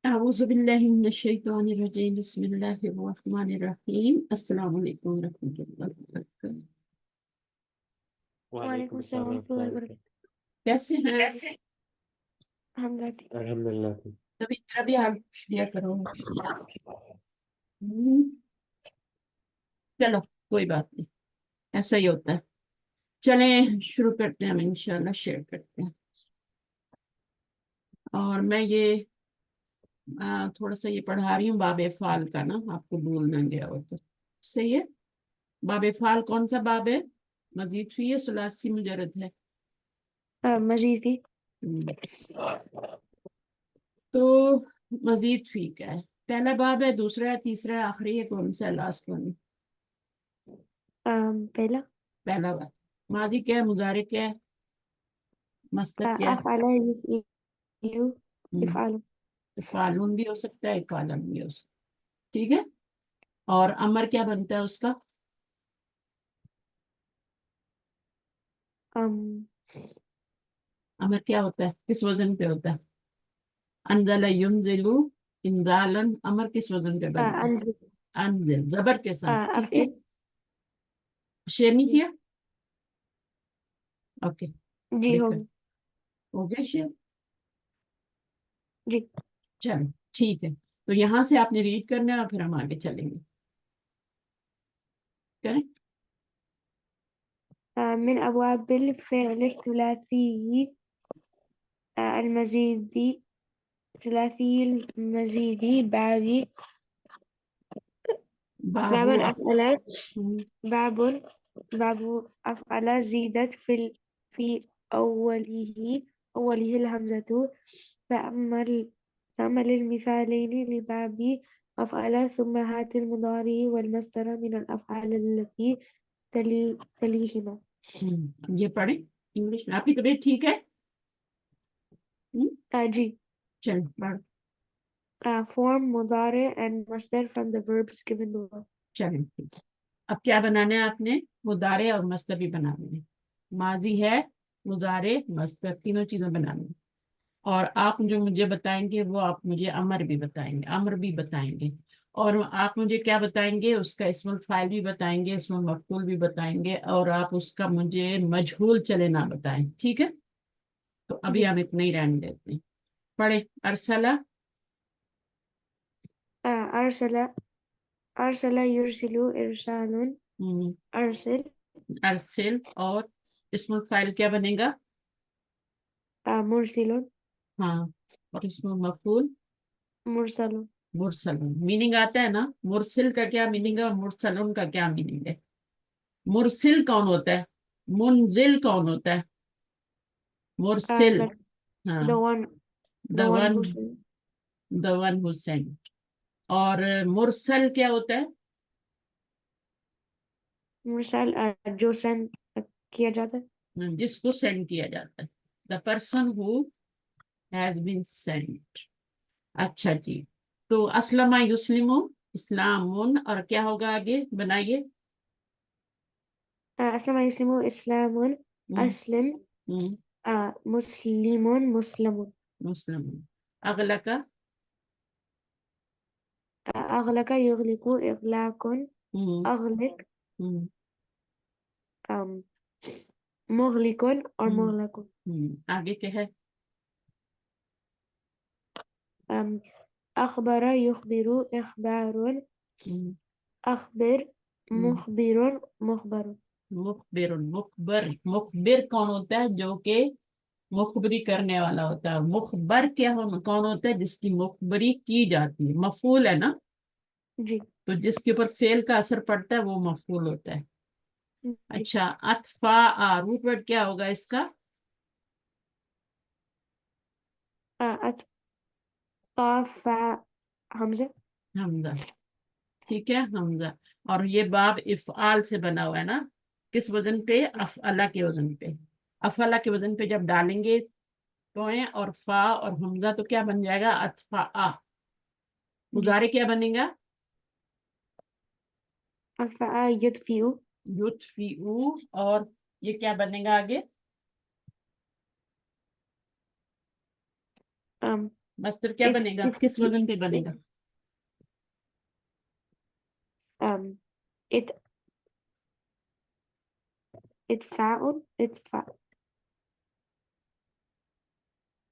أعوذ بالله من الشيطان الرجيم بسم الله الرحمن الرحيم السلام عليكم ورحمة الله وبركاته. وعلیکم السلام ورحمۃ اللہ وبرکاتہ. कैसे हैं الحمدللہ. तभी मेरा भी हाल पूछ लिया करो. हम्म, चलो कोई बात नहीं, ऐसा ही होता है. चलें शुरू करते हैं, हम इंशाल्लाह शेयर करते हैं. और मैं ये थोड़ा सा ये पढ़ा रही हूँ बाब फाल का ना, आपको भूलना गया हो तो. सही है. बाब फाल कौन सा बाब है? मजीद फी है, सुलासी मुजरद है. मजीद फी. तो मजीद फी क्या है? पहला बाब है, दूसरा है, तीसरा है, आखिरी है, कौन सा है, लास्ट वन? पहला. पहला बाब. माजी क्या है, मुजारे क्या है, मस्तर क्या है? अफ़अला युफ़इलु इफ़अल. इफ़ालुन भी हो सकता है, इफ़ालन भी हो सकता है. ठीक है. और अमर क्या बनता है उसका? अमर क्या होता है, किस वजन पे होता है? अनज़ल युनज़िलु इंज़ालन, अमर किस वजन पे बनता है? अनज़िल. अनज़िल जबर के साथ. ठीक है. अफ़इल. शेयर नहीं किया? ओके. जी हो हो गया शेयर. जी. चलो ठीक है. तो यहाँ से आपने रीड करना है और फिर हम आगे चलेंगे. करें. من أبواب الفعل الثلاثي المزيد. ثلاثي المزيد باب أفعل. باب أفعل زيدت في أوله الهمزة. فأما المثالين لباب أفعل ثم هات المضارع والمصدر من الأفعال التي تليهما. ये पढ़े इंग्लिश में. आपकी तबीयत ठीक है? जी. चलो पढ़. Form मुदारे and masdar from the verbs given below. चलें ठीक. अब क्या बनाना है आपने? मुदारे और मस्तर भी बनाने हैं. माजी है, मुजारे, मस्तर, तीनों चीजें बनानी है. और आप जो मुझे बताएंगे वो आप मुझे अमर भी बताएंगे, अमर भी बताएंगे. और आप मुझे क्या बताएंगे? उसका इस्मुल फाइल भी बताएंगे, इस्मुल मफूल भी बताएंगे, और आप उसका मुझे मजहूल चले ना बताएं. ठीक है. तो अभी हम इतना ही रहने देते हैं. पढ़े. अरसला. अरसला युरसिलु इरसालुन. अरसिल. अरसिल. और इस्मुल फाइल क्या बनेगा? मुरसिलुन. हाँ. और इस्मुल मफूल? मुरसलुन. मुरसलुन. मीनिंग आता है ना? मुरसिल का क्या मीनिंग है और मुरसलुन का क्या मीनिंग है? मुरसिल कौन होता है? मुनजिल कौन होता है? मुरसिल. हाँ. The one the one. who sent. The one who sent. और मुरसल क्या होता है? मुरसल जो सेंड किया जाता है. जिसको सेंड किया जाता है. The person who has been sent. अच्छा जी. तो अस्लमा युस्लिमु, इस्लामुन, और क्या होगा आगे? बनाइए. अस्लम युस्लिमु इस्लामुन. अस्लिम. मुस्लिमुन मुस्लिमुन. मुस्लिम. अगलका. अगलका युगलिकु इगलाकुन. अगलिक. मुगलिकुन और मुगलकुन. आगे क्या है? अखबर युखबिरु इखबारुन. अखबिर. मुखबिरुन मुखबरुन. मुखबिर. मुखबर. मुखबिर कौन होता है? जो कि मुखबरी करने वाला होता है. मुखबर क्या कौन होता है? जिसकी मुखबरी की जाती है. मफूल है ना? जी. तो जिसके ऊपर फेल का असर पड़ता है वो मफूल होता है. अच्छा. अतफा रूट वर्ड क्या होगा इसका? अतफा हमजा. हमजा. ठीक है. हमजा. और ये बाब इफ़आल से बना हुआ है ना? किस वजन पे? अफ़अला के वजन पे. अफ़अला के वजन पे जब डालेंगे तो और फा और हमजा तो क्या बन जाएगा? अतफा. मुजारे क्या बनेगा? अतफा युतफिउ. युतफिउ. और ये क्या बनेगा आगे? मस्तर क्या it's बनेगा, it's किस वजन पे बनेगा? um it it's fa'un it's fa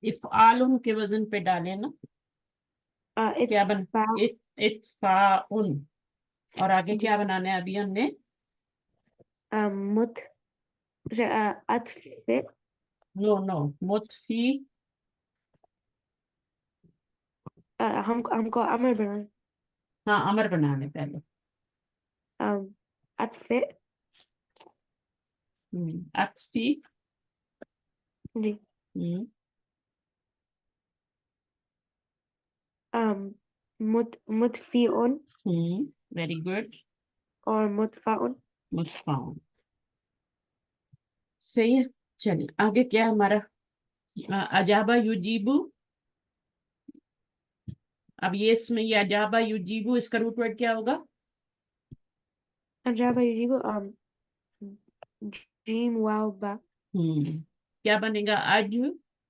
इफ़आलुन के वजन पे डालें ना, it's क्या बन, fa इत्फाउन। और आगे जी क्या बनाना है अभी हमने? mut atfi नो नो, मुतफी। हमको अमर बनाना हाँ, अमर बनाने पहले। atfi अतफी। जी हम्म, mutfi'un वेरी गुड। और mutfa'un मुतफाउन, सही है। चलिए आगे क्या है हमारा? अजाबा युजीबु। अब ये इसमें ये अजाबा युजीबु, इसका रूट वर्ड क्या होगा? ajaba yujibu jim waw ba क्या बनेगा?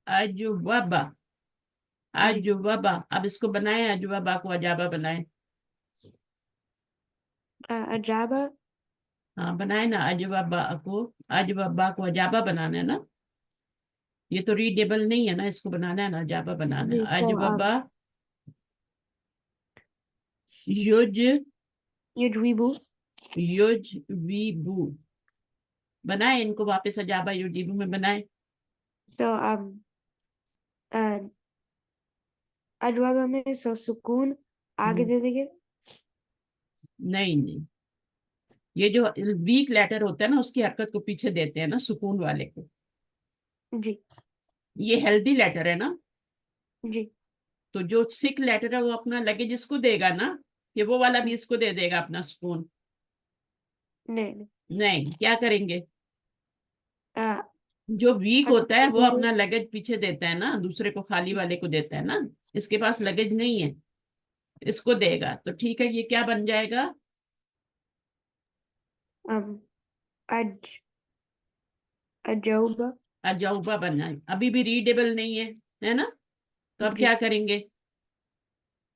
अजुवबा। जी अजुवबा। अब इसको बनाए, अजुवबा को अजाबा बनाए। ajaba हाँ बनाए ना, अजुवबा को अजाबा बनाना है ना। ये तो रीडेबल नहीं है ना, इसको बनाना है ना, अजाबा बनाना जी है। so अजुवबा युज yujwibu युजविबु। बनाए इनको वापस अजाबा युजीबु में बनाए। so uh, ajwaba में so सुकून आगे हम्म, दे देंगे नहीं नहीं, ये जो वीक लेटर होता है ना, उसकी हरकत को पीछे देते हैं ना, सुकून वाले को। जी ये हेल्दी लेटर है ना, जी तो जो सिक लेटर है वो अपना लगेज इसको देगा ना, कि वो वाला भी हम्म, इसको दे देगा अपना सुकून? नहीं नहीं नहीं, क्या करेंगे? uh, जो वीक होता है वो ajwaba अपना लगेज पीछे देता है ना, दूसरे को, खाली वाले को देता है ना। इसके पास लगेज नहीं है, इसको देगा, तो ठीक है, ये क्या बन जाएगा? um aj ajauba अजौबा बन जाए। अभी भी रीडेबल नहीं है ना? तो अब जी क्या करेंगे?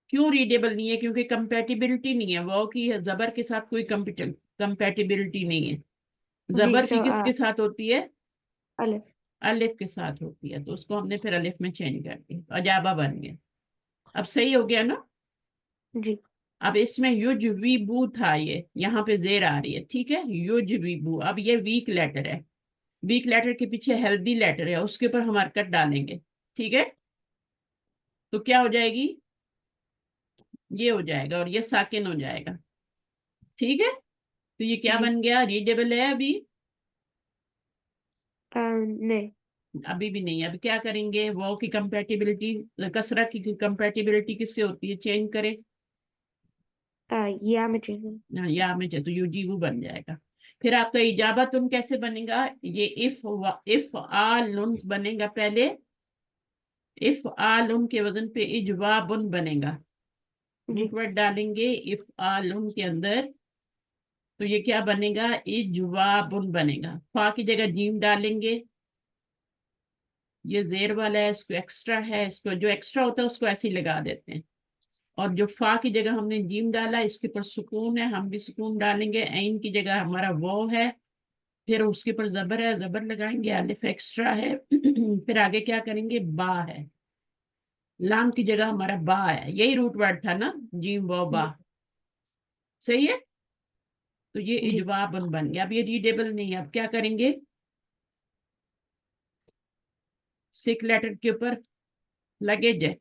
क्यों रीडेबल नहीं है? क्योंकि कंपैटिबिलिटी नहीं है, वो की जबर के साथ कोई कंपैटिबिलिटी नहीं है। जी जबर की so किसके साथ होती है? alif अलिफ के साथ होती है, तो उसको हमने फिर अलिफ में चेंज कर दिया, अजाबा बन गया। अब सही हो गया ना? जी अब इसमें युज वी बू था, ये यहाँ पे जेर आ रही है, ठीक है, युज वी बू। अब ये वीक लेटर है, वीक लेटर के पीछे हेल्दी लेटर है, उसके ऊपर हम हरकत डालेंगे, ठीक है। तो क्या हो जाएगी? ये हो जाएगा और ये साकिन हो जाएगा, ठीक है। तो ये क्या जी बन गया? रीडेबल है अभी? नहीं अभी भी नहीं। अब क्या करेंगे? वो की कंपैटिबिलिटी, कसरा की कंपैटिबिलिटी किससे होती है? चेंज करें। या में चाहिए या में तो यूजीबू बन जाएगा। फिर आपका इजाबा तुम कैसे बनेगा? ये इफ आलुन बनेगा पहले। इफ आलुन के वजन पे इजवाबुन बनेगा। जी रूट वर्ड डालेंगे इफ आलुन के अंदर, तो ये क्या बनेगा? इजवाबुन बनेगा। फा की जगह जीम डालेंगे, ये जेर वाला है, इसको एक्स्ट्रा है, इसको जो एक्स्ट्रा होता है उसको ऐसे ही लगा देते हैं। और जो फा की जगह हमने जीम डाला, इसके ऊपर सुकून है, हम भी सुकून डालेंगे। ऐन की जगह हमारा वो है, फिर उसके ऊपर जबर है, जबर लगाएंगे, अलिफ एक्स्ट्रा है। फिर आगे क्या करेंगे? बा है, लाम की जगह हमारा बा है, यही रूट वर्ड था ना, जीम वो बा। जी सही है। तो ये जी इजवाब बन गया। अब ये रीडेबल नहीं है, अब क्या करेंगे? सिक लेटर के ऊपर लगेज है,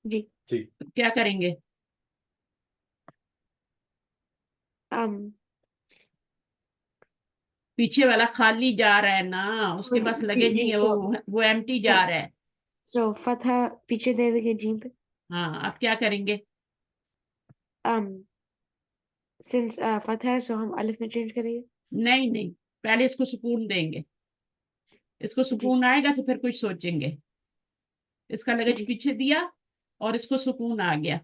जी जी तो क्या करेंगे? um पीछे वाला खाली जा रहा है ना, उसके पास लगेज नहीं जी है, वो एम्प्टी so जा रहा है। so फतहा पीछे दे देंगे जीम पे हाँ, अब क्या करेंगे? um since फतहा है so हम अलिफ में चेंज करेंगे नहीं नहीं, पहले इसको सुकून देंगे, इसको जी सुकून आएगा तो फिर कुछ सोचेंगे। इसका लगेज जी पीछे दिया और इसको सुकून आ गया,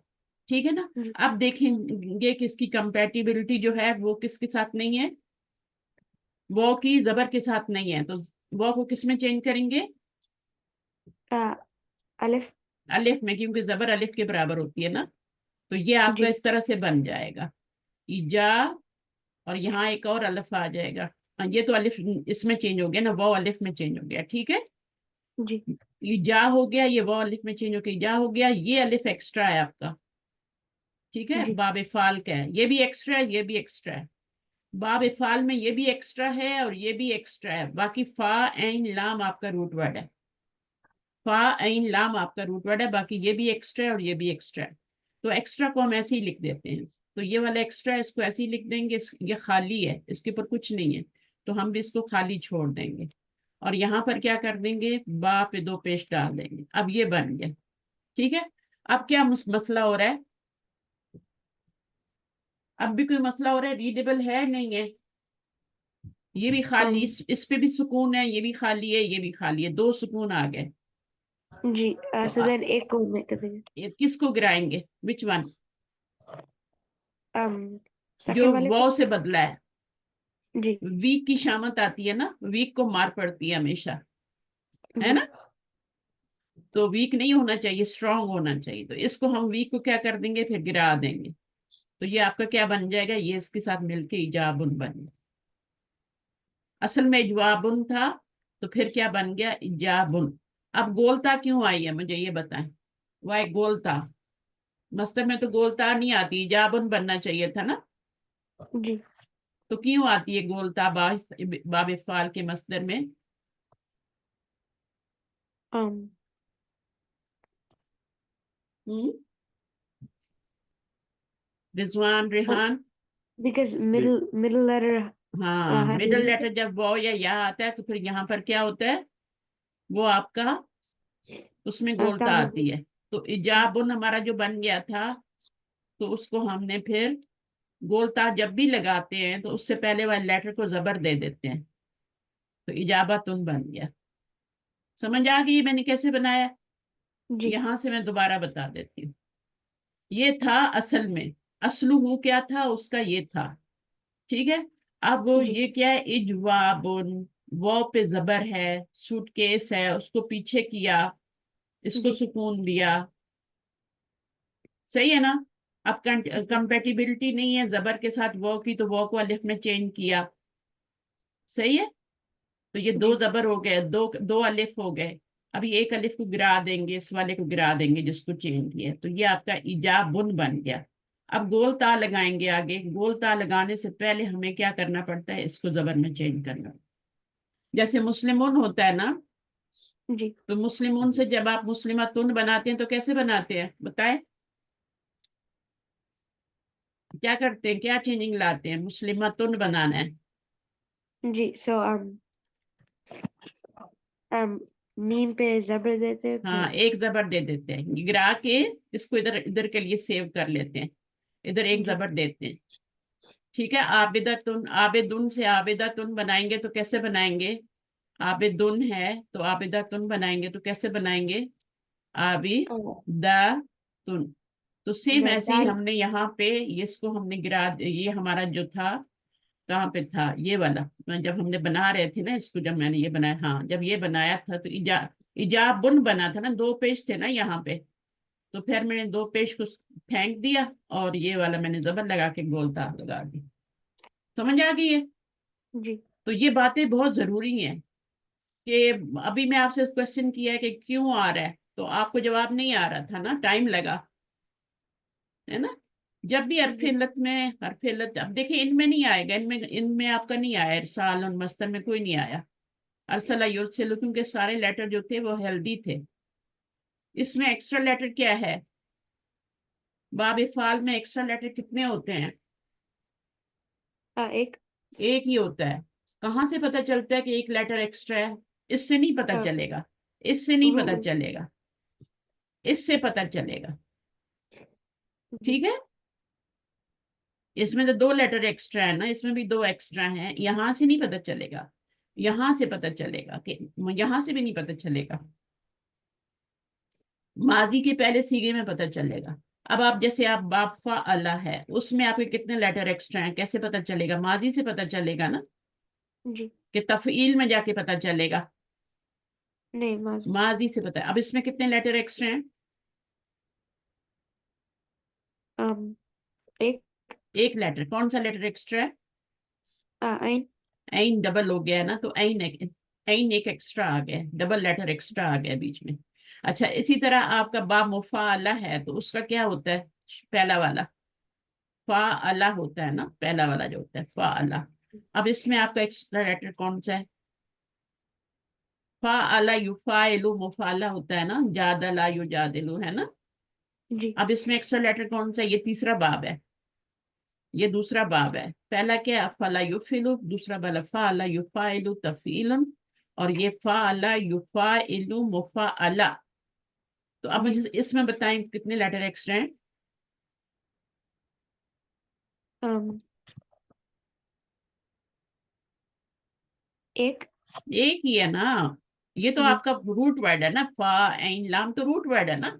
ठीक है ना। जी अब देखेंगे किसकी कंपैटिबिलिटी जो है वो किसके साथ नहीं है, वो की जबर के साथ नहीं है, तो वो को किस में चेंज करेंगे? अलिफ। अलिफ में, क्योंकि जबर अलिफ के बराबर होती है ना, तो ये आपका जी इस तरह से बन जाएगा इजा, और यहाँ एक और अलिफ आ जाएगा। ये तो अलिफ इसमें चेंज हो गया ना, वो अलिफ में चेंज हो गया, ठीक है। जी इजा हो गया, ये वो अलिफ में चेंज हो गया, इजा हो गया, ये अलिफ एक्स्ट्रा है आपका, ठीक है। जी बाब फाल का है, ये भी एक्स्ट्रा है, ये भी एक्स्ट्रा है। बाब फाल में ये भी एक्स्ट्रा है और ये भी एक्स्ट्रा है। बाकी फा ऐन लाम आपका रूट वर्ड है, फा ऐन लाम आपका रूट वर्ड है, बाकी ये भी एक्स्ट्रा है और ये भी एक्स्ट्रा है। तो एक्स्ट्रा को हम ऐसे ही लिख देते हैं, तो ये वाला एक्स्ट्रा है, इसको ऐसे ही लिख देंगे, ये खाली है, इसके ऊपर कुछ नहीं है, तो हम भी इसको खाली छोड़ देंगे। और यहाँ पर क्या कर देंगे, बा पे दो पेश डाल देंगे। अब ये बन गया, ठीक है। अब क्या मसला हो रहा है, अब भी कोई मसला हो रहा है, रीडेबल है नहीं है, ये भी खाली, इस पे भी सुकून है, ये भी खाली है, ये भी खाली है, दो सुकून आ गए। जी तो सो देन एक को मैं कर देंगे, ये किसको गिराएंगे, विच वन, जो सेकंड वाले को। वो से बदला है। जी वीक की शामत आती है ना, वीक को मार पड़ती है हमेशा, है जी ना। तो वीक नहीं होना चाहिए, स्ट्रांग होना चाहिए। तो इसको हम वीक को क्या कर देंगे, फिर गिरा देंगे। तो ये आपका क्या बन जाएगा, ये इसके साथ मिलके इजाबुन बन गया। असल में इजवाबुन था, तो फिर क्या बन गया, इजाबुन। अब गोलता क्यों आई है, मुझे ये बताएं। वाई गोलता, मस्तर में तो गोलता नहीं आती, इजाबुन बनना चाहिए था ना। जी तो क्यों आती है गोलता बाब इफ़ाल के मस्दर में। um hmm, Rizwan, Rehan. because middle letter हाँ, has मिडल लेटर जब वो या आता है, तो फिर यहाँ पर क्या होता है, वो आपका उसमें गोलता ता आती है। तो इजाबुन हमारा जो बन गया था, तो उसको हमने फिर गोलता जब भी लगाते हैं तो उससे पहले वाले लेटर को जबर दे देते हैं, तो इजाबतुन बन गया। समझ आ गई मैंने कैसे बनाया। जी यहां से मैं दोबारा बता देती हूँ। ये था असल में, असलुहु क्या था उसका, ये था, ठीक है। अब जी ये क्या है, इजवाबुन, वो पे जबर है, सूटकेस है, उसको पीछे किया, इसको जी सुकून दिया, सही है ना। अब जी कंपेटिबिलिटी नहीं है जबर के साथ वो की, तो वो को अलिफ में चेंज किया, सही है। तो ये दो जी जबर हो गए, दो दो अलिफ हो गए। अभी एक अलिफ को गिरा देंगे, इस वाले को गिरा देंगे जिसको चेंज किया, तो ये आपका इजाबुन बन गया। अब गोल ता लगाएंगे आगे, गोल ता लगाने से पहले हमें क्या करना पड़ता है, इसको जबर में चेंज करना। जैसे मुस्लिमुन होता है ना, जी तो मुस्लिमुन से जब आप मुस्लिमातुन बनाते हैं तो कैसे बनाते हैं बताए, क्या करते हैं, क्या चेंजिंग लाते हैं, मुस्लिमातुन बनाना है। जी सो मीम पे जबर देते हैं, हाँ, फिर एक जबर दे देते हैं, गिरा के इसको इधर इधर के लिए सेव कर लेते हैं, इधर एक जी जबर देते हैं, ठीक है। आबिदतुन, आबिदुन से आबिदतुन बनाएंगे तो कैसे बनाएंगे, आबिदुन है तो आबिदतुन बनाएंगे तो कैसे बनाएंगे, आबिदतुन। तो सेम द ऐसे ही दाल। हमने यहाँ पे ये इसको हमने गिरा, ये हमारा जो था, कहाँ पे था ये वाला, जब हमने बना रहे थे ना इसको, जब मैंने ये बनाया, हाँ जब ये बनाया था तो इजाबुन बना था ना, दो पेज थे ना यहाँ पे, तो फिर मैंने दो पेज को फेंक दिया और ये वाला मैंने जबर लगा के गोलता लगा दी। समझ आ गई है। जी तो ये बातें बहुत जरूरी हैं कि अभी मैं आपसे क्वेश्चन किया है कि क्यों आ रहा है, तो आपको जवाब नहीं आ रहा था ना, टाइम लगा, है ना। जब भी हरफ जी इल्लत में, हरफ इल्लत अब देखिए इनमें नहीं आएगा, इनमें इनमें आपका नहीं आया, इरसाल और मस्तर में कोई नहीं आया, अरसला युरसिलु, क्योंकि सारे लेटर जो थे वो हेल्दी थे। इसमें एक्स्ट्रा लेटर क्या है, बाब फाल में एक्स्ट्रा लेटर कितने होते हैं, एक एक ही होता है। कहाँ से पता चलता है कि एक लेटर एक्स्ट्रा है, इससे नहीं पता अ, चलेगा, इससे नहीं पता वो चलेगा, इससे पता चलेगा, जी ठीक है। इसमें तो दो लेटर एक्स्ट्रा है ना, इसमें भी दो एक्स्ट्रा हैं, यहां से नहीं पता चलेगा, यहां से पता चलेगा, कि यहां से भी नहीं पता चलेगा, माजी के पहले सीगे में पता चलेगा। अब आप जैसे आप बाफा अल्लाह है, उसमें आपके कितने लेटर एक्स्ट्रा हैं, कैसे पता चलेगा, माजी से पता चलेगा ना, जी कि तफईल में जाके पता चलेगा, नहीं माजी। माजी से बताए। अब इसमें कितने लेटर एक्स्ट्रा हैं? एक एक लेटर। कौन सा लेटर एक्स्ट्रा है? आइन। ऐन डबल हो गया है ना, तो ऐन एक एक्स्ट्रा आ गया, डबल लेटर एक्स्ट्रा आ गया बीच में। अच्छा, इसी तरह आपका बा मुफाला है, तो उसका क्या होता है? पहला वाला फा अला होता है ना, पहला वाला जो होता है फा अला। अब इसमें आपका एक्स्ट्रा लेटर कौन सा है? फा अला युफाइलु मुफाला होता है ना, जादला युजादिलु, है ना। जी अब इसमें एक्स्ट्रा लेटर कौन सा है? ये तीसरा बाब है, ये दूसरा बाब है। पहला क्या है? फला युफिलु, दूसरा वाला फाला युफाइलु तफीलन, और ये फाला युफाइलु मुफाअला। तो अब जी मुझे इसमें बताएं कितने लेटर एक्स्ट्रा हैं? अम, एक। एक ही है ना, ये तो जी आपका रूट वर्ड है ना, फा ऐन लाम तो रूट वर्ड है ना।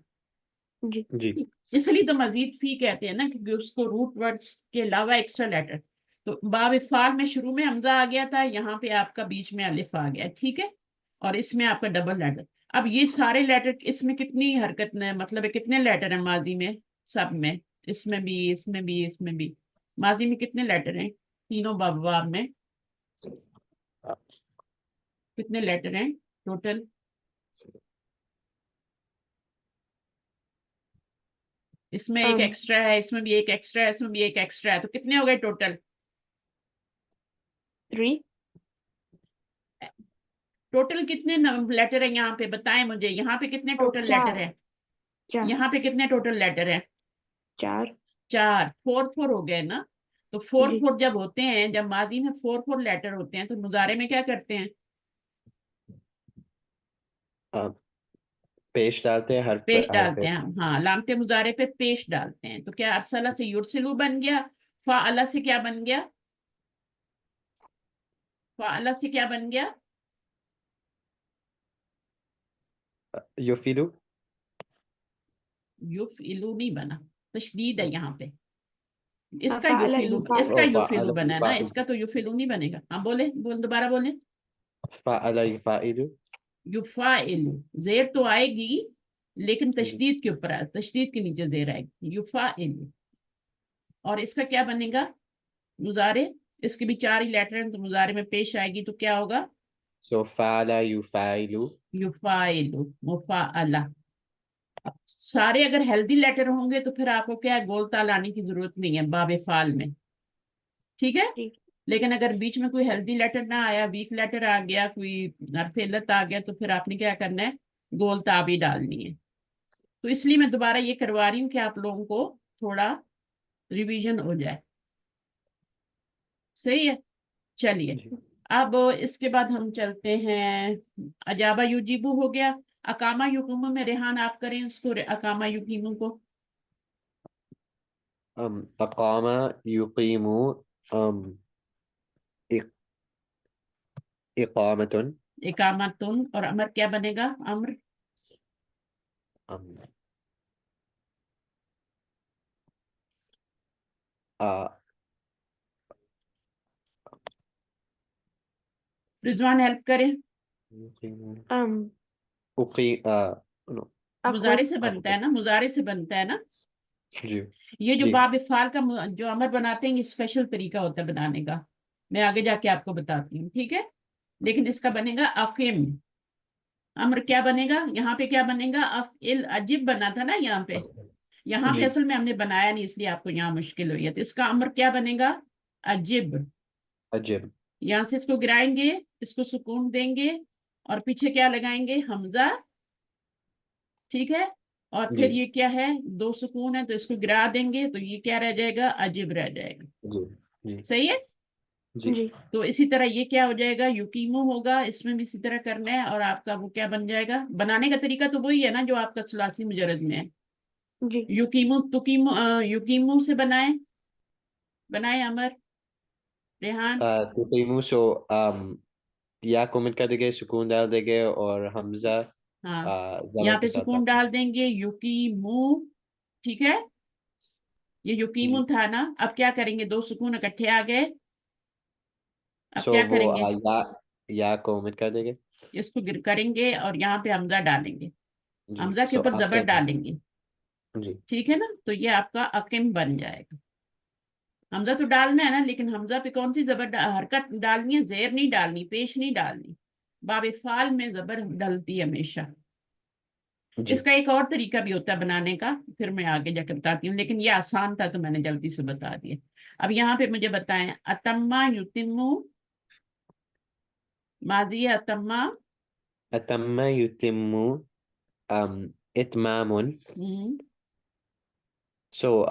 जी जी। इसलिए तो मजीद फी कहते हैं ना, क्योंकि उसको रूट वर्ड्स के अलावा एक्स्ट्रा लेटर। तो बाब इफ़ाल में शुरू में हमजा आ गया था, यहाँ पे आपका बीच में अलिफ आ गया, ठीक है। और इसमें आपका डबल लेटर। अब ये सारे लेटर, इसमें कितनी हरकत है, मतलब है कितने लेटर हैं माजी में? सब में, इसमें भी, इसमें भी, इसमें भी। माजी में कितने लेटर हैं तीनों बाब में? कितने लेटर हैं टोटल? इसमें एक अम, एक्स्ट्रा है, इसमें भी एक एक्स्ट्रा है, इसमें भी एक एक्स्ट्रा है, तो कितने हो गए टोटल? 3। टोटल कितने लेटर है यहाँ पे, बताएं मुझे, यहाँ पे कितने ओ टोटल लेटर चार। है? चार। यहाँ पे कितने टोटल लेटर है? चार। चार। फोर फोर हो गए ना। तो फोर जी फोर जब होते हैं, जब माजी में फोर फोर लेटर होते हैं, तो मुजारे में क्या करते हैं? आ, पेश डालते हैं हर पेश हर डालते पे। हैं हम, हाँ, लामते मुजारे पे पेश डालते हैं। तो क्या अरसला से युरसिलु बन गया, फाअला से क्या बन गया? फाअला से क्या बन गया? युफिलु। युफइलु नहीं बना, तशदीद है यहाँ पे। अफ़अल इसका युफ़अल। युफिलु फ़अल बना है ना, युफ़ाइल। इसका तो युफिलु नहीं बनेगा। हाँ बोले, दोबारा बोले। फ़अल युफ़ाइलु। युफाइलु, जेर तो आएगी, लेकिन जी। तशदीद के ऊपर है, तशदीद के नीचे जेर आएगी, युफाइलु। और इसका क्या बनेगा? मुजारे। इसके भी चार ही लेटर हैं, तो मुजारे में पेश आएगी, तो क्या होगा? सो फ़अल युफ़ाइलु। युफाइलु मुफाअला। अब सारे अगर हेल्दी लेटर होंगे, तो फिर आपको क्या है, गोल ताल आने की जरूरत नहीं है बाबे फाल में, ठीक है। जी लेकिन अगर बीच में कोई हेल्दी लेटर ना आया, वीक लेटर आ गया, कोई हरफ आ गया, तो फिर आपने क्या करना है, गोल ताबी डालनी है। तो इसलिए मैं दोबारा ये करवा रही हूँ कि आप लोगों को थोड़ा रिवीजन हो जाए। सही है, चलिए। जी। अब इसके बाद हम चलते हैं, अजाबा युजीबु हो गया। अकामा युकीमु में रेहान आप करें इसको, अकामा युकीमु को। अक़ाम युक़ीमु। अम इक़ इक़ामतुन। इकामतुन, और अमर क्या बनेगा? अम्र। अम आ रिजवान हेल्प करें। युक़ीमु। अम उक़ी नो। मुजारे अकुम। से बनता है ना, मुजारे से बनता है ना। जी। ये जो जी। बाब फाल का जो अमर बनाते हैं, ये स्पेशल तरीका होता है बनाने का, मैं आगे जाके आपको बताती हूँ, ठीक है। लेकिन इसका बनेगा अकिम। अमर क्या बनेगा यहाँ पे? क्या बनेगा? अफइल अजिब बना था ना यहाँ पे। यहाँ पे जी। असल में हमने बनाया नहीं, इसलिए आपको यहाँ मुश्किल हुई है। तो इसका अमर क्या बनेगा? अजिब। अजब। यहाँ से इसको गिराएंगे, इसको सुकून देंगे, और पीछे क्या लगाएंगे? हमजा, ठीक है। और जी। फिर ये क्या है? दो सुकून है, तो इसको गिरा देंगे, तो ये क्या रह जाएगा? अजिब रह जाएगा। जी। जी। सही है। जी। जी तो इसी तरह ये क्या हो जाएगा? युकीमो होगा, इसमें भी इसी तरह करना है, और आपका वो क्या बन जाएगा? बनाने का तरीका तो वही है ना, जो आपका सलासी मुजरद में है। जी युकीमो तुकीमो, युकीमो से बनाए, बनाए अमर, रेहान। तुक़ीमु। सो या को मिट कर देंगे, सुकून डाल देंगे और हमजा हाँ, जमा यहाँ के पे साथ सुकून डाल डाल देंगे, युकीमो, ठीक है। ये युकीमो जी। था ना, अब क्या करेंगे? दो सुकून इकट्ठे आ गए, अब सो क्या वो करेंगे? یا کو مت کر دیں گے. اس کو کریں گے اور یہاں پہ حمزہ ڈالیں گے, جی حمزہ کے سو اوپر آپ زبر کیا ڈالیں گے. جی ٹھیک ہے نا, تو یہ آپ کا اقم بن جائے گا. حمزہ تو ڈالنا ہے نا, لیکن حمزہ پہ کون سی زبر حرکت ڈالنی ہے, زیر نہیں ڈالنی, پیش نہیں ڈالنی. باب فعل میں زبر ڈلتی ہے ہمیشہ. جی اس کا ایک اور طریقہ بھی ہوتا ہے بنانے کا, پھر میں آگے جا کے بتاتی ہوں, لیکن یہ آسان تھا تو میں نے جلدی سے بتا دیا. اب یہاں پہ مجھے بتائیں, اتما یتمو, ماضی ہے اتما. اتم یتم اتمام. سو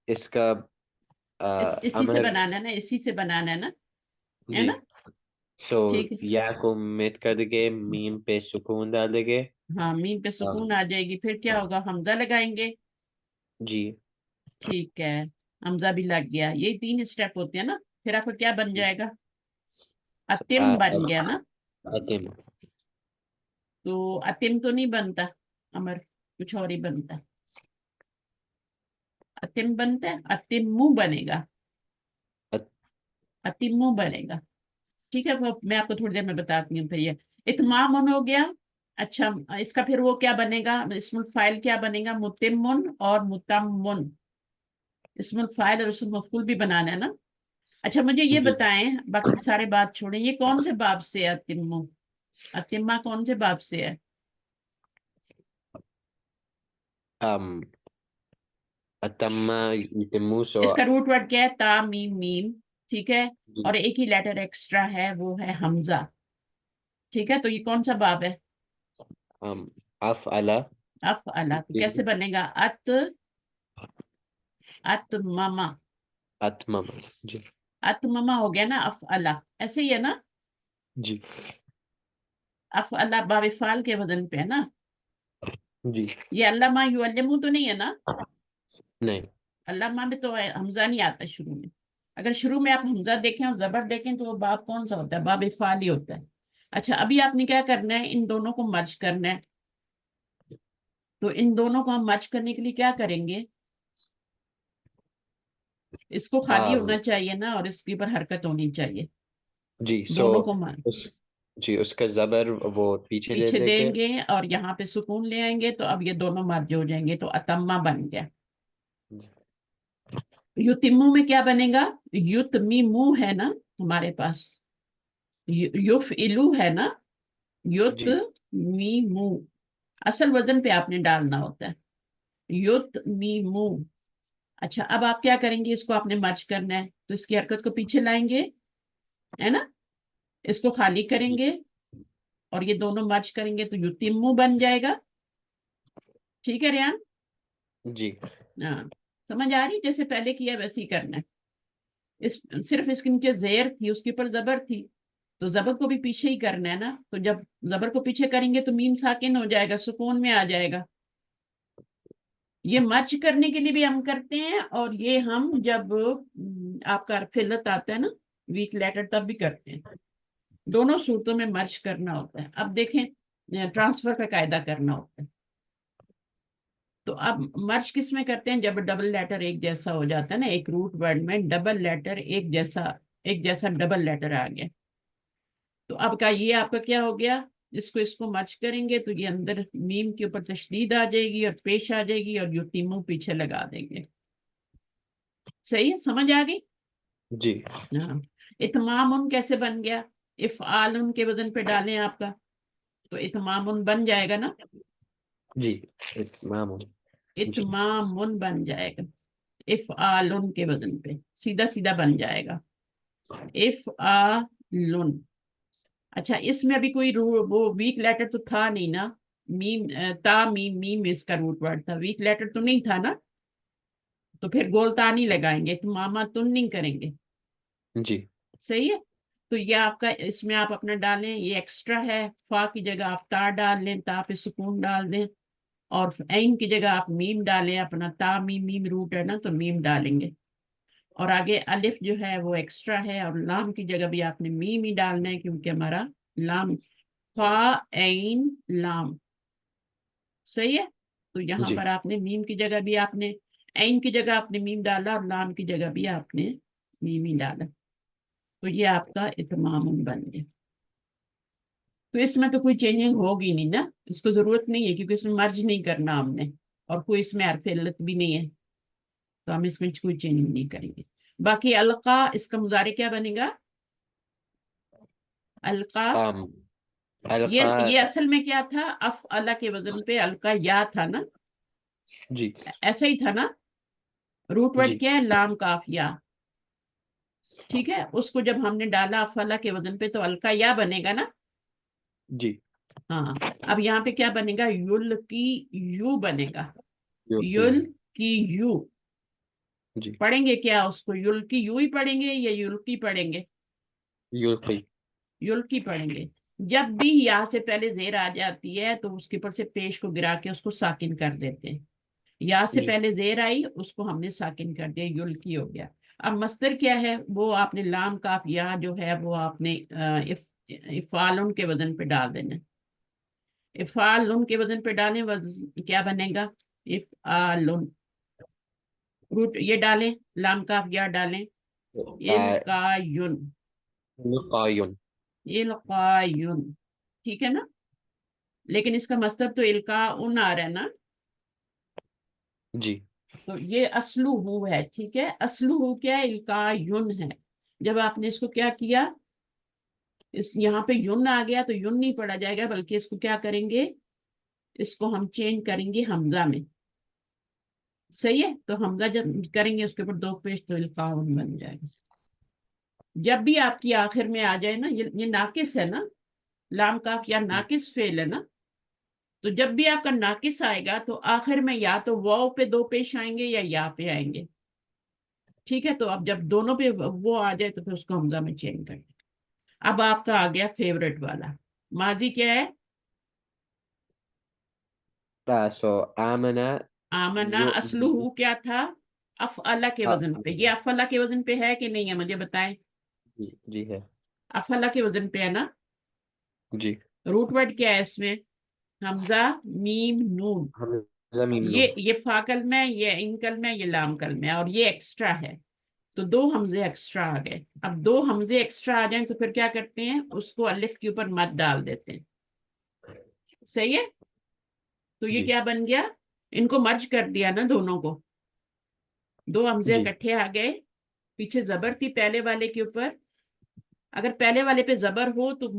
اس کا اسی سے امر. بنانا ہے نا, اسی سے بنانا ہے نا, ہے جی نا. سو ٹھیک ہے, یا کو مت کر دیں گے, میم پہ سکون ڈال دیں گے. ہاں میم پہ سکون آ جائے گی, پھر کیا ہوگا, حمزہ لگائیں گے. جی ٹھیک ہے, حمزہ بھی لگ گیا. یہ 3 اسٹیپ ہوتے ہیں نا. پھر آپ کو کیا بن جائے گا, اتم بن گیا نا. اتم. تو اتم تو نہیں بنتا امر, کچھ اور ہی بنتا ہے. اتم بنتا ہے, اتمو بنے گا, اتمو بنے گا. ٹھیک ہے, وہ میں آپ کو تھوڑی دیر میں بتاتی ہوں. پھر یہ اتمام ہو گیا. اچھا, اس کا پھر وہ کیا بنے گا, اسم الفاعل کیا بنے گا, متمن اور متمن. اسم الفاعل اور اسم مفعول بھی بنانا ہے نا. اچھا مجھے یہ جی بتائیں, باقی سارے بات چھوڑیں, یہ کون سے باب سے ہے اتمو, اتمہ کون سے باب سے ہے. اتم یتم. سو اس کا روٹ ورڈ کیا ہے, تا میم میم. ٹھیک ہے, جی اور ایک ہی لیٹر ایکسٹرا ہے, وہ ہے حمزہ. ٹھیک ہے, تو یہ کون سا باب ہے, افعل. افعلا. تو کیسے بنے گا, اتمما. اتمم. جی اتمما ہو گیا نا, افعلا ایسے ہی ہے نا. جی افعلا باب فعل کے وزن پہ ہے نا. جی یہ علامہ یعلمو تو نہیں ہے نا. نہیں. علامہ میں تو حمزہ نہیں آتا شروع میں. اگر شروع میں آپ حمزہ دیکھیں اور زبر دیکھیں تو وہ باب کون سا ہوتا ہے, باب فعل ہی ہوتا ہے. اچھا, ابھی آپ نے کیا کرنا ہے, ان دونوں کو مرج کرنا ہے. تو ان دونوں کو ہم مرج کرنے کے لیے کیا کریں گے, اس کو خالی ہونا چاہیے نا, اور اس کے اوپر حرکت ہونی چاہیے. جی سو دونوں کو اس جی اس کا زبر وہ پیچھے دے پیچھے دیں دیں گے. گے اور یہاں پہ سکون لے آئیں گے, تو اب یہ دونوں مرج ہو جائیں گے, تو اتمہ بن گیا. یتمو میں کیا بنے گا, یتمیمو ہے نا ہمارے پاس, یفعلو ہے نا, جی یتمیمو. اصل وزن پہ آپ نے ڈالنا ہوتا ہے, یتمیمو. اچھا, اب آپ کیا کریں گے, اس کو آپ نے مرج کرنا ہے, تو اس کی حرکت کو پیچھے لائیں گے, ہے نا. اس کو خالی کریں جی گے اور یہ دونوں مرج کریں گے, تو یتیمو بن جائے گا. ٹھیک ہے ریان, جی ہاں سمجھ آ رہی, جیسے پہلے کیا ویسے ہی کرنا ہے. صرف اس کے نیچے زیر تھی, اس کے اوپر زبر تھی, تو زبر کو بھی پیچھے ہی کرنا ہے نا. تو جب زبر کو پیچھے کریں گے تو میم ساکن ہو جائے گا, سکون میں آ جائے گا. یہ مرچ کرنے کے لیے بھی ہم کرتے ہیں, اور یہ ہم جب آپ کا فلت آتا ہے نا ویک لیٹر, تب بھی کرتے ہیں. دونوں صورتوں میں مرچ کرنا ہوتا ہے. اب دیکھیں, ٹرانسفر کا قاعدہ کرنا ہوتا ہے. تو اب مرچ کس میں کرتے ہیں, جب ڈبل لیٹر ایک جیسا ہو جاتا ہے نا, ایک روٹ ورڈ میں ڈبل لیٹر ایک جیسا ڈبل لیٹر آ گیا. تو اب کا یہ آپ کا کیا ہو گیا, اس کو مرچ کریں گے تو یہ اندر میم کے اوپر تشدید آ جائے گی اور پیش آ جائے گی, اور یتیمو پیچھے لگا دیں گے. صحیح ہے, سمجھ آ گئی. جی ہاں, اتمام کیسے بن گیا, افعال کے وزن پہ ڈالیں آپ کا, تو اتمام بن جائے گا نا. جی اتمام. جی اتمام بن جائے گا, افعال کے وزن پہ سیدھا سیدھا بن جائے گا, افعال. اچھا, اس میں ابھی کوئی وہ ویک لیٹر تو تھا نہیں نا, میم تا میم میم اس کا روٹ ورڈ تھا, ویک لیٹر تو نہیں تھا نا, تو پھر گولتا نہیں لگائیں گے, اتمامہ تن نہیں کریں گے. جی صحیح ہے. تو یہ آپ کا, اس میں آپ اپنا ڈالیں, یہ ایکسٹرا ہے, فا کی جگہ آپ تا ڈال لیں, تا پہ سکون ڈال دیں, اور عین کی جگہ آپ میم ڈالیں, اپنا تا میم میم روٹ ہے نا, تو میم ڈالیں گے. اور آگے الف جو ہے وہ ایکسٹرا ہے, اور لام کی جگہ بھی آپ نے میم ہی ڈالنا ہے, کیونکہ ہمارا لام فا عین لام. صحیح ہے. تو یہاں جی پر آپ نے میم کی جگہ بھی آپ نے عین کی جگہ آپ نے میم ڈالا, اور لام کی جگہ بھی آپ نے میم ہی ڈالا. تو یہ آپ کا اتمام بن گیا. تو اس میں تو کوئی چینجنگ ہوگی نہیں نا, اس کو ضرورت نہیں ہے کیونکہ اس میں مرج نہیں کرنا ہم نے, اور کوئی اس میں حرف علت بھی نہیں ہے, تو ہم اس میں کوئی چینجنگ نہیں کریں گے. باقی القا, اس کا مضارع کیا بنے گا؟ القا. القا. یہ اصل میں کیا تھا؟ افعل کے وزن پہ القا یا تھا نا, جی ایسا ہی تھا نا. روٹ ورڈ جی کیا ہے؟ لام کاف یا. ٹھیک ہے, اس کو جب ہم نے ڈالا افعل کے وزن پہ تو القا یا بنے گا نا. جی. ہاں, اب یہاں پہ کیا بنے گا؟ یل کی یو بنے گا. یوقین. یل کی یو جی. پڑھیں گے کیا اس کو؟ یل کی یو ہی پڑھیں گے یا یلکی پڑھیں گے؟ یلقی. یلکی پڑھیں گے. جب بھی یا سے پہلے زیر آ جاتی ہے تو اس کے اوپر سے پیش کو گرا کے اس کو ساکن کر دیتے ہیں. یا سے جی پہلے زیر آئی, اس کو ہم نے ساکن کر دیا, یلکی ہو گیا. اب مصدر کیا ہے؟ وہ آپ نے لام کاف یا جو ہے وہ آپ نے افعالن کے وزن پہ ڈال دینا. افعالن کے وزن پہ ڈالیں, کیا بنے گا؟ افعالن. روٹ یہ ڈالیں, لام کاف یا ڈالیں, القایون. القایون. القایون, ٹھیک ہے نا. لیکن اس کا مصدر تو القا ان آ رہا ہے نا, جی تو یہ اسلو ہو ہے. ٹھیک ہے, اسلو ہو کیا ہے؟ القایون ہے. جب آپ نے اس کو کیا کیا, اس یہاں پہ یون آ گیا تو یون نہیں پڑھا جائے گا, بلکہ اس کو کیا کریں گے؟ اس کو ہم چینج کریں گے حمزہ میں. صحیح ہے, تو حمزہ جب کریں گے اس کے اوپر دو پیش تو القاون بن جائے گا. جب بھی آپ کی آخر میں آ جائے نا, یہ ناقص ہے نا, لام کاف یا ناقص فعل ہے نا, تو جب بھی آپ کا ناقص آئے گا تو آخر میں یا تو واو پہ دو پیش آئیں گے یا پہ آئیں گے. ٹھیک ہے, تو اب جب دونوں پہ وہ آ جائے تو پھر اس کو حمزہ میں چینج کر دیں. اب آپ کا آ گیا فیورٹ والا ماضی. کیا ہے؟ سو آمنا. آمنا. اسلو کیا تھا؟ افعلا کے وزن پہ. یہ افعلا کے وزن پہ ہے کہ نہیں ہے؟ مجھے بتائیں. جی جی ہے. افعلا کے وزن پہ ہے نا. جی. روٹ ورڈ کیا ہے اس میں؟ حمزہ میم نون. زمین نون. یہ فا کلمہ ہے, یہ ان کلمہ ہے, یہ لام کلمہ ہے, اور یہ ایکسٹرا ہے. تو دو حمزے ایکسٹرا آ گئے. اب دو حمزے ایکسٹرا آ جائیں تو پھر کیا کرتے ہیں؟ اس کو الف کے اوپر مد ڈال دیتے ہیں. صحیح ہے, تو یہ جی کیا بن گیا؟ ان کو مرج کر دیا نا دونوں کو. دو حمزے جی. اکٹھے آ گئے. پیچھے زبر تھی پہلے والے کے اوپر, اگر پہلے والے پہ زبر ہو تو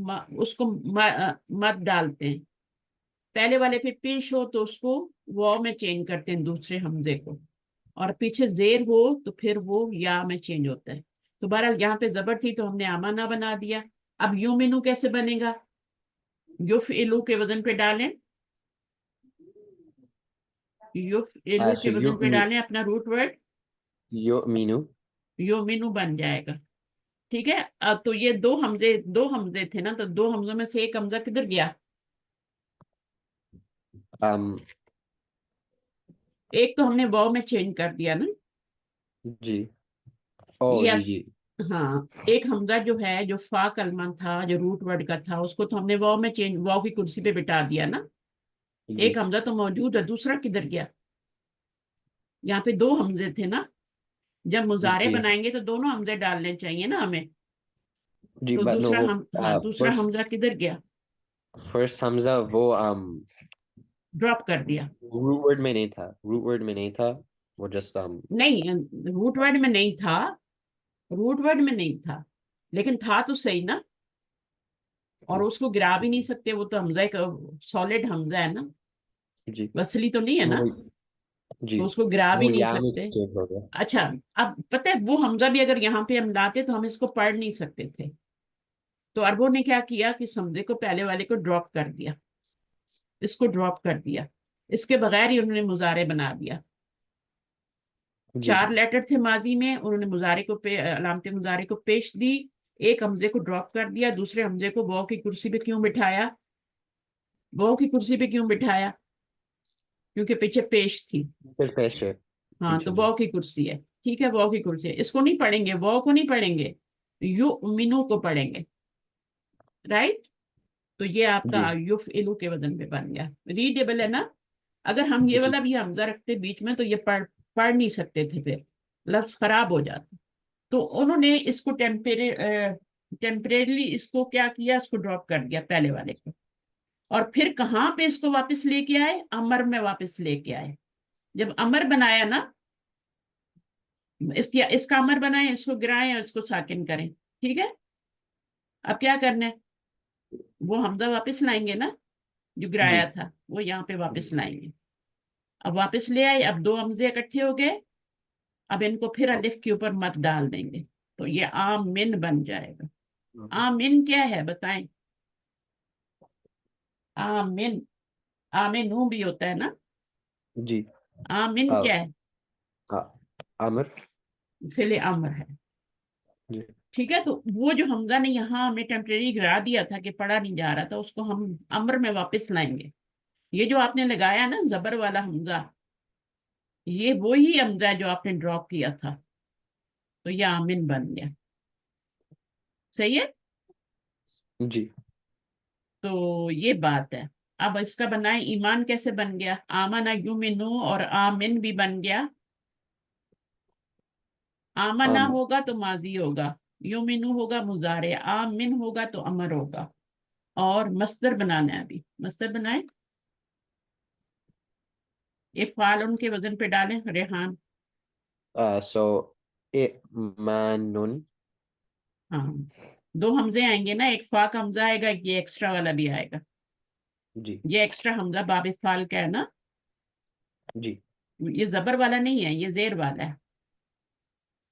اس کو مد ڈالتے ہیں. پہلے والے پہ پیش ہو تو اس کو واو میں چینج کرتے ہیں دوسرے حمزے کو, اور پیچھے زیر ہو تو پھر وہ یا میں چینج ہوتا ہے. تو بہرحال یہاں پہ زبر تھی تو ہم نے آمانہ بنا دیا. اب یومنو کیسے بنے گا؟ یفعلو کے وزن پہ ڈالیں, یفعلو کے وزن پہ ڈالیں اپنا روٹ ورڈ, یؤمنو. یومنو بن جائے گا. ٹھیک ہے, اب تو یہ دو حمزے تھے نا, تو دو حمزوں میں سے ایک حمزہ کدھر گیا؟ ایک تو ہم نے واو میں چینج کر دیا نا. جی. او جی یس. جی. ہاں, ایک حمزہ جو ہے جو فا کلمہ تھا, جو روٹ ورڈ کا تھا, اس کو تو ہم نے واو میں چینج, واو کی کرسی پہ بٹھا دیا نا. جی ایک حمزہ تو موجود ہے, دوسرا کدھر گیا؟ یہاں پہ دو حمزے تھے نا. جب مضارع جی بنائیں گے تو دونوں حمزے ڈالنے چاہیے نا ہمیں. جی. تو بٹ نو دوسرا وہ ہاں, دوسرا حمزہ کدھر گیا؟ فرسٹ حمزہ وہ ڈراپ کر دیا. روٹ ورڈ میں نہیں تھا. روٹ ورڈ میں نہیں تھا. وہ جسٹ نہیں, روٹ ورڈ میں نہیں تھا. روٹ ورڈ میں نہیں تھا, لیکن تھا تو صحیح نا. اور اس کو گرا بھی نہیں سکتے, وہ تو حمزہ کا سالڈ حمزہ ہے نا, جی. وصلی تو نہیں ہے نا, جی تو اس کو گرا بھی وہ نہیں یا میں سکتے. چینج ہو گیا. اچھا, اب پتہ ہے وہ حمزہ بھی اگر یہاں پہ ہم لاتے تو ہم اس کو پڑھ نہیں سکتے تھے. تو عربوں نے کیا کیا کہ اس حمزے کو پہلے والے کو ڈراپ کر دیا, اس کو ڈراپ کر دیا, اس کے بغیر ہی انہوں نے مضارع بنا دیا. جی 4 لیٹر تھے ماضی میں, انہوں نے مضارع کو علامت مضارع کو پیش دی, ایک حمزے کو ڈراپ کر دیا, دوسرے حمزے کو واو کی کرسی پہ کیوں بٹھایا؟ واو کی کرسی پہ کیوں بٹھایا؟ کیونکہ پیچھے پیش تھی. پھر پیش ہے ہاں, پیچھے. تو جی واو کی کرسی ہے. ٹھیک ہے, واو کی کرسی ہے. اس کو نہیں پڑھیں گے, واو کو نہیں پڑھیں گے, یؤمنو کو پڑھیں گے. رائٹ, تو یہ آپ جی کا یفعلو کے وزن پہ بن گیا. ریڈیبل ہے نا. اگر ہم یہ جی. والا بھی حمزہ رکھتے بیچ میں تو یہ پڑھ نہیں سکتے تھے, پھر لفظ خراب ہو جاتا. تو انہوں نے اس کو टेम्परेरली इसको क्या किया, इसको ड्रॉप कर दिया पहले वाले को, और फिर कहाँ पे इसको वापस लेके आए, अमर में वापस लेके आए। जब अमर बनाया ना, इसका अमर बनाए, इसको गिराएं और इसको साकिन करें, ठीक है। अब क्या करना है, वो हमजा वापस लाएंगे ना, जो जी गिराया था वो यहाँ पे वापस लाएंगे। अब वापस ले आए, अब दो हमजे इकट्ठे हो गए, अब इनको फिर अलिफ के ऊपर मत डाल देंगे, तो ये आमिन बन जाएगा। आमिन क्या है बताएं? आमिन, आमिनू भी होता है ना, जी आमिन आ, क्या है? आ, आमिर फिले अमर है, जी। ठीक है। तो वो जो हमजा ने यहाँ हमें टेम्परेरी गिरा दिया था कि पढ़ा नहीं जा रहा था, उसको हम अमर में वापस लाएंगे। ये जो आपने लगाया ना जबर वाला हमजा, ये वो ही हमजा है जो आपने ड्रॉप किया था, तो ये आमिन बन गया। सही है, जी तो ये बात है। अब इसका बनाए, ईमान कैसे बन गया? आमना युमिनु, और आमिन भी बन गया। आमना आम होगा तो माजी होगा, युमिनु होगा मुजारे, आमिन होगा तो अमर होगा। और मस्दर बनाना है, अभी मस्दर बनाए। इफ़ाल उनके वजन पे डालें रेहान। सो इमानुन हाँ, दो हमजे आएंगे ना, एक फा का हमजा आएगा, एक ये एक्स्ट्रा वाला भी आएगा। जी ये एक्स्ट्रा हमजा बाब फाल का है ना, जी ये जबर वाला नहीं है, ये जेर वाला है।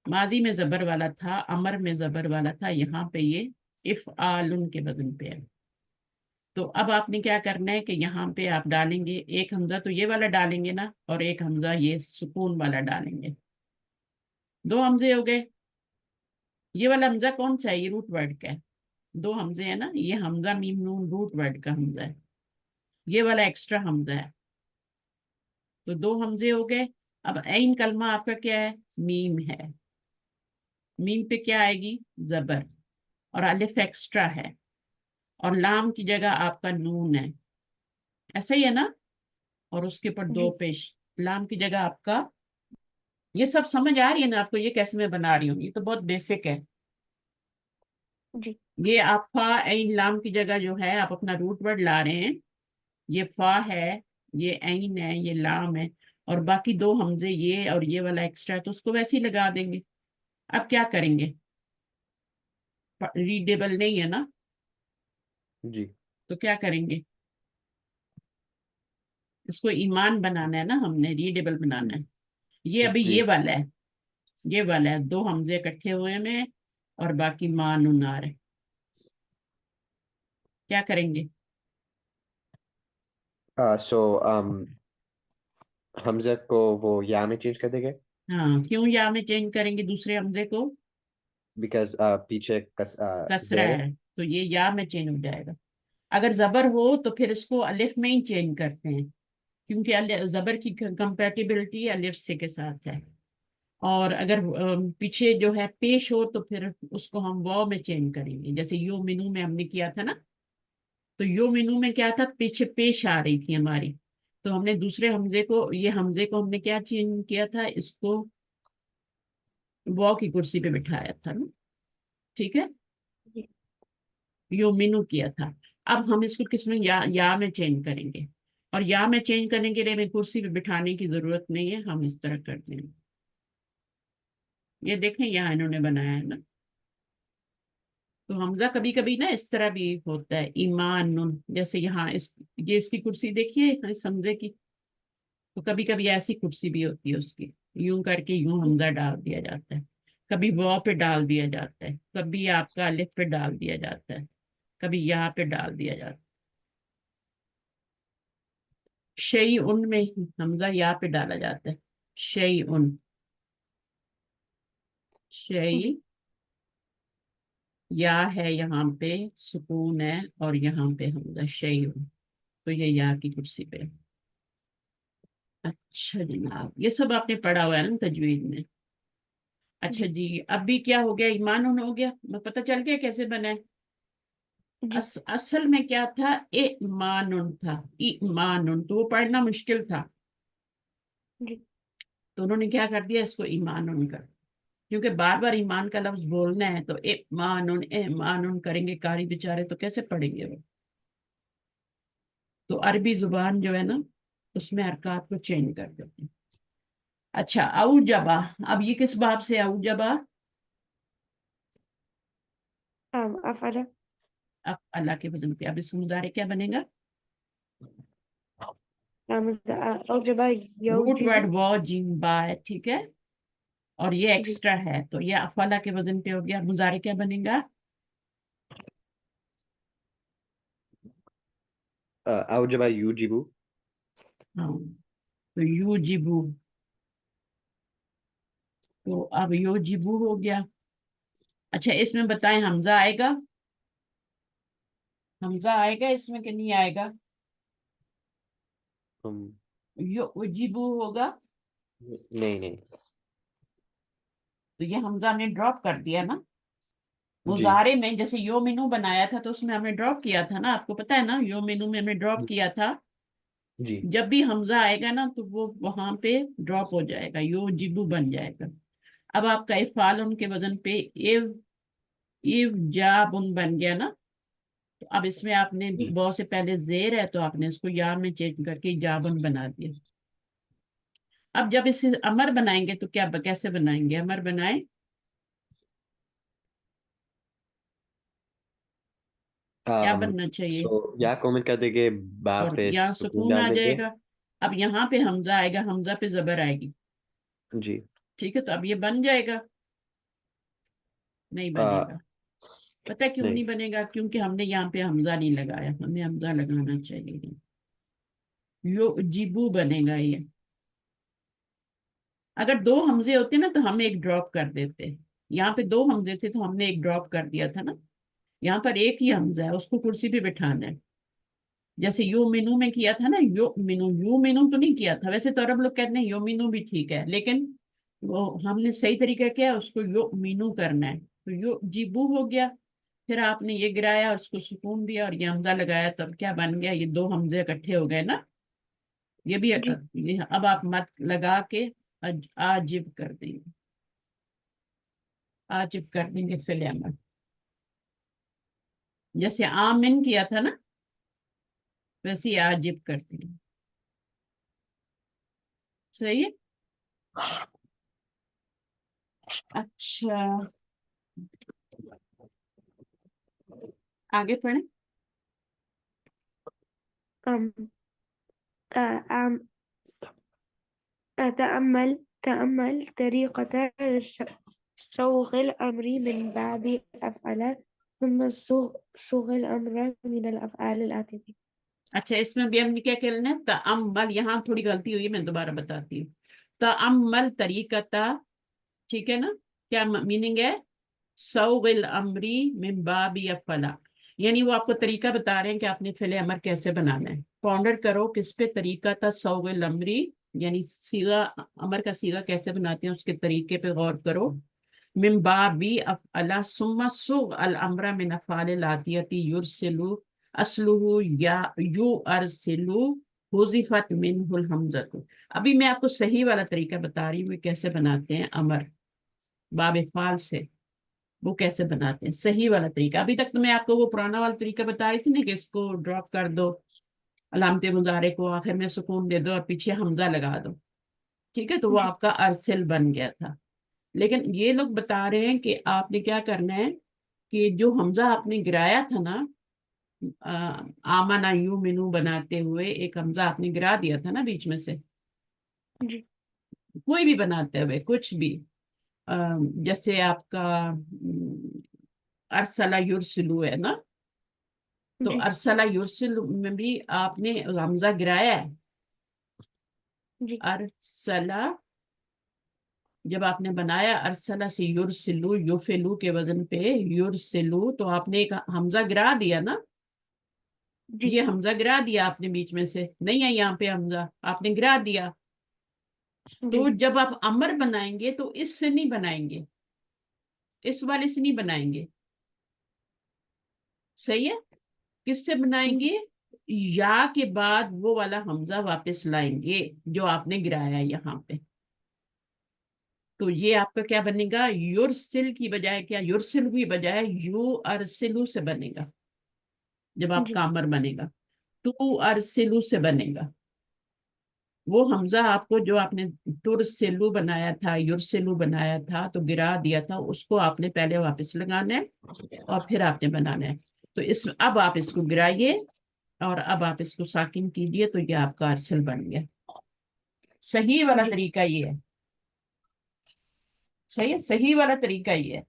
माजी में जबर वाला था, अमर में जबर वाला था, यहाँ पे ये इफ आलुन के वजन पे है। तो अब आपने क्या करना है कि यहाँ पे आप डालेंगे एक हमजा, तो ये वाला डालेंगे ना, और एक हमजा ये सुकून वाला डालेंगे। दो हमजे हो गए। ये वाला हमजा कौन सा है? ये रूट वर्ड का है। दो हमजे है ना, ये हमजा मीम नून रूट वर्ड का हमजा है, ये वाला एक्स्ट्रा हमजा है। तो दो हमजे हो गए। अब ऐन कलमा आपका क्या है? मीम है। मीम पे क्या आएगी? जबर, और अलिफ एक्स्ट्रा है, और लाम की जगह आपका नून है, ऐसा ही है ना। और उसके ऊपर दो जी पेश, लाम की जगह आपका। ये सब समझ आ रही है ना आपको, ये कैसे मैं बना रही हूँ? ये तो बहुत बेसिक है। जी ये आप फा ऐन लाम की जगह जो है, आप अपना रूट वर्ड ला रहे हैं। ये फा है, ये ऐन है, ये लाम है, और बाकी दो हमजे ये और ये वाला एक्स्ट्रा है, तो उसको वैसे ही लगा देंगे। अब क्या करेंगे? रीडेबल नहीं है ना, जी तो क्या करेंगे? इसको ईमान बनाना है ना, हमने रीडेबल बनाना है। ये अभी जी ये वाला है, ये वाला है, दो हमजे इकट्ठे हुए में, और बाकी मान उनार है। क्या करेंगे? सो हमजा को वो या में चेंज कर देंगे हाँ, क्यों या में चेंज करेंगे दूसरे हमजे को? बिकॉज पीछे कसरा जेर है। है, तो ये या में चेंज हो जाएगा। अगर जबर हो तो फिर इसको अलिफ में ही चेंज करते हैं, क्योंकि जबर की कंपेटिबिलिटी अलिफ से के साथ है। और अगर पीछे जो है पेश हो, तो फिर उसको हम वाव में चेंज करेंगे, जैसे यो मिनू में हमने किया था ना। तो यो मिनू में क्या था, पीछे पेश आ रही थी हमारी, तो हमने दूसरे हमजे को, ये हमजे को हमने क्या चेंज किया था, इसको वाव की कुर्सी पे बिठाया था ना, ठीक है। जी यो मिनू किया था। अब हम इसको किस में, या में चेंज करेंगे। और या में चेंज करने के लिए हमें कुर्सी पे बिठाने की जरूरत नहीं है, हम इस तरह कर देंगे। ये देखें यहाँ इन्होंने बनाया है ना, तो हमजा कभी कभी ना इस तरह भी होता है, ईमान नुन, जैसे यहाँ ये इसकी कुर्सी देखिए इस हमजे की, तो कभी कभी ऐसी कुर्सी भी होती है उसकी। यूं करके यूं हमजा डाल दिया जाता है, कभी वाव पे डाल दिया जाता है, कभी आपका अलिफ पे डाल दिया जाता है, कभी यहाँ पे डाल दिया जाता है। शई उन में ही हमजा यहाँ पे डाला जाता है। शई उन, जी शई, या है यहाँ पे, सुकून है, और यहाँ पे हमजा शई उन, तो ये या की कुर्सी पे। अच्छा जनाब, ये सब आपने पढ़ा हुआ है ना तजवीद में। अच्छा जी जी, अभी क्या हो गया, ईमान उन हो गया, मैं पता चल गया कैसे बना है। जी असल में क्या था, ए मानुन था, ईमानुन, तो वो पढ़ना मुश्किल था, जी तो उन्होंने क्या कर दिया, इसको ईमानुन कर। کیونکہ بار بار ایمان کا لفظ بولنا ہے تو ایمان کریں گے قاری بیچارے تو کیسے پڑھیں گے وہ. تو عربی زبان جو ہے نا اس میں حرکات کو چینج کر دیتے ہیں. اچھا اوجبا، اب یہ کس باب سے اوجبا؟ أفعل. اب اللہ کے وزن پہ. اب اس کا مضارع کیا بنے گا؟ أوجب روٹ يوجب. ورڈ واجب با ہے، ٹھیک ہے، اور یہ جی ایکسٹرا ہے تو یہ افعلا کے وزن پہ ہو گیا. مضارع کیا بنے گا؟ اوجب یوجب. ہاں تو یوجبو، تو اب یوجبو ہو گیا. اچھا اس میں بتائیں حمزہ آئے گا؟ حمزہ آئے گا اس میں کہ نہیں آئے گا؟ یوجبو ہوگا نہیں نہیں. تو یہ حمزہ نے ڈراپ کر دیا نا. جی مضارع میں جیسے یو مینو بنایا تھا تو اس میں ہم نے ڈراپ کیا تھا نا، آپ کو پتا ہے نا، یو مینو میں ہم نے ڈراپ کیا تھا. جی جب بھی حمزہ آئے گا نا تو وہ وہاں پہ ڈراپ ہو جائے گا، یو جبو بن جائے گا. اب آپ کا افعال ان کے وزن پہ ایو جابن بن گیا نا. تو اب اس میں آپ نے جی. بہت سے پہلے زیر ہے تو آپ نے اس کو یا میں چینج کر کے جابن بنا دیا. اب جب اسے امر بنائیں گے تو کیا کیسے بنائیں گے؟ امر بنائیں کیا بننا چاہیے؟ یا کومنٹ کر دیں گے با اور پہ یہاں سکون سکون آ ڈال دیں جائے گے. گا. اب یہاں پہ حمزہ آئے گا، حمزہ پہ زبر آئے گی، جی ٹھیک ہے، تو اب یہ بن جائے گا. نہیں بنے گا. پتہ کیوں نہیں. نہیں بنے گا؟ کیونکہ ہم نے یہاں پہ حمزہ نہیں لگایا، ہمیں حمزہ لگانا چاہیے. یو جیبو بنے گا یہ. اگر دو حمزے ہوتے نا تو ہم ایک ڈراپ کر دیتے. یہاں پہ دو حمزے تھے تو ہم نے ایک ڈراپ کر دیا تھا نا. یہاں پر ایک ہی حمزہ ہے، اس کو کرسی پہ بٹھانا ہے. جیسے یو مینو میں کیا تھا نا، یو مینو تو نہیں کیا تھا. ویسے تو عرب لوگ کہتے ہیں یو مینو بھی ٹھیک ہے، لیکن وہ ہم نے صحیح طریقہ کیا اس کو یو مینو کرنا ہے. تو یو جیبو ہو گیا. پھر آپ نے یہ گرایا، اس کو سکون دیا اور یہ حمزہ لگایا، تب کیا بن گیا؟ یہ دو حمزے اکٹھے ہو گئے نا. یہ بھی جی اب آپ مت لگا کے آجب کر دیں گے، آجب کر دیں گے فعل امر. جیسے آمن کیا تھا نا ویسے ہی آجب کر دیں گے. صحیح ہے. اچھا آگے پڑھیں. أم أم تأمل طريقة صوغ الأمر من باب أفعل ثم صوغ الأمر من الأفعال الآتية. اچھا اس میں بھی ہم نے کیا کرنا ہے؟ تأمل. یہاں تھوڑی غلطی ہوئی ہے، میں دوبارہ بتاتی ہوں. تأمل طریقہ، ٹھیک ہے نا. کیا میننگ ہے؟ صوغ الامر من باب افعل، یعنی وہ آپ کو طریقہ بتا رہے ہیں کہ آپ نے فعل امر کیسے بنانا ہے. پونڈر کرو کس پہ؟ طریقہ تھا صوغ الامر، یعنی صیغہ امر کا صیغہ کیسے بناتے ہیں اس کے طریقے پہ غور کرو. من باب افعل ثم صوغ الامر من افعال الاتیۃ یرسلو اصلہ یا یو ارسلو حذفت منہ الحمزۃ. ابھی میں آپ کو صحیح والا طریقہ بتا رہی ہوں کیسے بناتے ہیں امر باب افعال سے. وہ کیسے بناتے ہیں صحیح والا طریقہ. ابھی تک تو میں آپ کو وہ پرانا والا طریقہ بتا رہی تھی نا کہ اس کو ڈراپ کر دو، علامت مضارع کو آخر میں سکون دے دو اور پیچھے حمزہ لگا دو، ٹھیک ہے، تو وہ جی آپ کا ارسل بن گیا تھا. لیکن یہ لوگ بتا رہے ہیں کہ آپ نے کیا کرنا ہے کہ جو حمزہ آپ نے گرایا تھا نا، آمنا یو مینو بناتے ہوئے ایک حمزہ آپ نے گرا دیا تھا نا بیچ میں سے. جی کوئی بھی بناتے ہوئے کچھ بھی، جیسے آپ کا ارسلہ یرسلو ہے نا، تو جی ارسلہ یرسل میں بھی آپ نے حمزہ گرایا ہے. جی ارسلہ جب آپ نے بنایا ارسلہ سے یرسلو، یفلو کے وزن پہ یرسلو، تو آپ نے ایک حمزہ گرا دیا نا. جی یہ حمزہ گرا دیا آپ نے، بیچ میں سے نہیں ہے یہاں پہ حمزہ، آپ نے گرا دیا. جی تو جب آپ امر بنائیں گے تو اس سے نہیں بنائیں گے، اس والے سے نہیں بنائیں گے. صحیح ہے. کس سے بنائیں گے؟ یا کے بعد وہ والا حمزہ واپس لائیں گے جو آپ نے گرایا یہاں پہ. تو یہ آپ کا کیا بنے گا؟ یرسل کی بجائے کیا، یرسل کی بجائے یو ارسلو سے بنے گا جب آپ جی کا امر بنے گا، تو ارسلو سے بنے گا۔ وہ حمزہ آپ کو جو آپ نے ترسلو بنایا تھا، یرسلو بنایا تھا تو گرا دیا تھا، اس کو آپ نے پہلے واپس لگانا ہے اور پھر آپ نے بنانا ہے۔ تو اب آپ اس کو گرائیے اور اب آپ اس کو ساکن کیجیے تو یہ آپ کا ارسل بن گیا۔ صحیح والا جی طریقہ یہ ہے، صحیح والا طریقہ یہ ہے،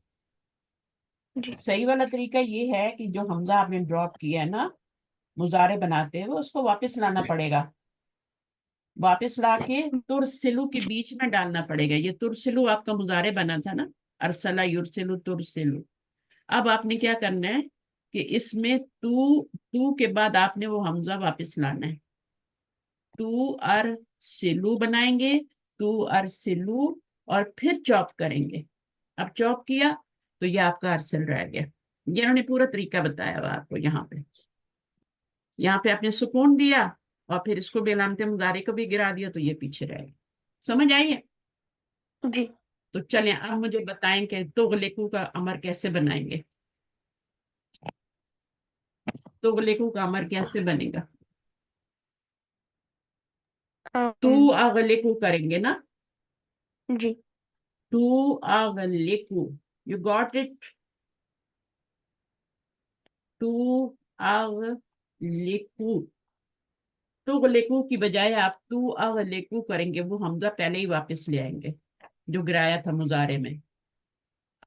جی صحیح والا طریقہ یہ ہے کہ جو حمزہ آپ نے ڈراپ کیا ہے نا مضارع بناتے ہوئے، اس کو واپس لانا پڑے گا، واپس لا کے ترسلو کے بیچ میں ڈالنا پڑے گا۔ یہ ترسلو آپ کا مضارع بنا تھا نا، ارسلہ یرسلو ترسلو۔ اب آپ نے کیا کرنا ہے کہ اس میں تو کے بعد آپ نے وہ حمزہ واپس لانا ہے، تو ارسلو بنائیں گے، تو ارسلو، اور پھر چاپ کریں گے۔ اب چاپ کیا تو یہ آپ کا ارسل رہ گیا۔ یہ انہوں نے پورا طریقہ بتایا ہوا آپ کو۔ یہاں پہ آپ نے سکون دیا اور پھر اس کو بھی علامت مضارع کو بھی گرا دیا تو یہ پیچھے رہ گیا۔ سمجھ آئی ہے؟ جی تو چلیں اب مجھے بتائیں کہ تغلقو کا امر کیسے بنائیں گے؟ تغلقو کا امر کیسے بنے گا؟ تو um, اغلقو کریں گے نا، جی تو اغلقو، یو گاٹ اٹ؟ تو اغلقو، تغلقو کی بجائے آپ تو اغلقو کریں گے، وہ حمزہ پہلے ہی واپس لے آئیں گے جو گرایا تھا مضارع میں۔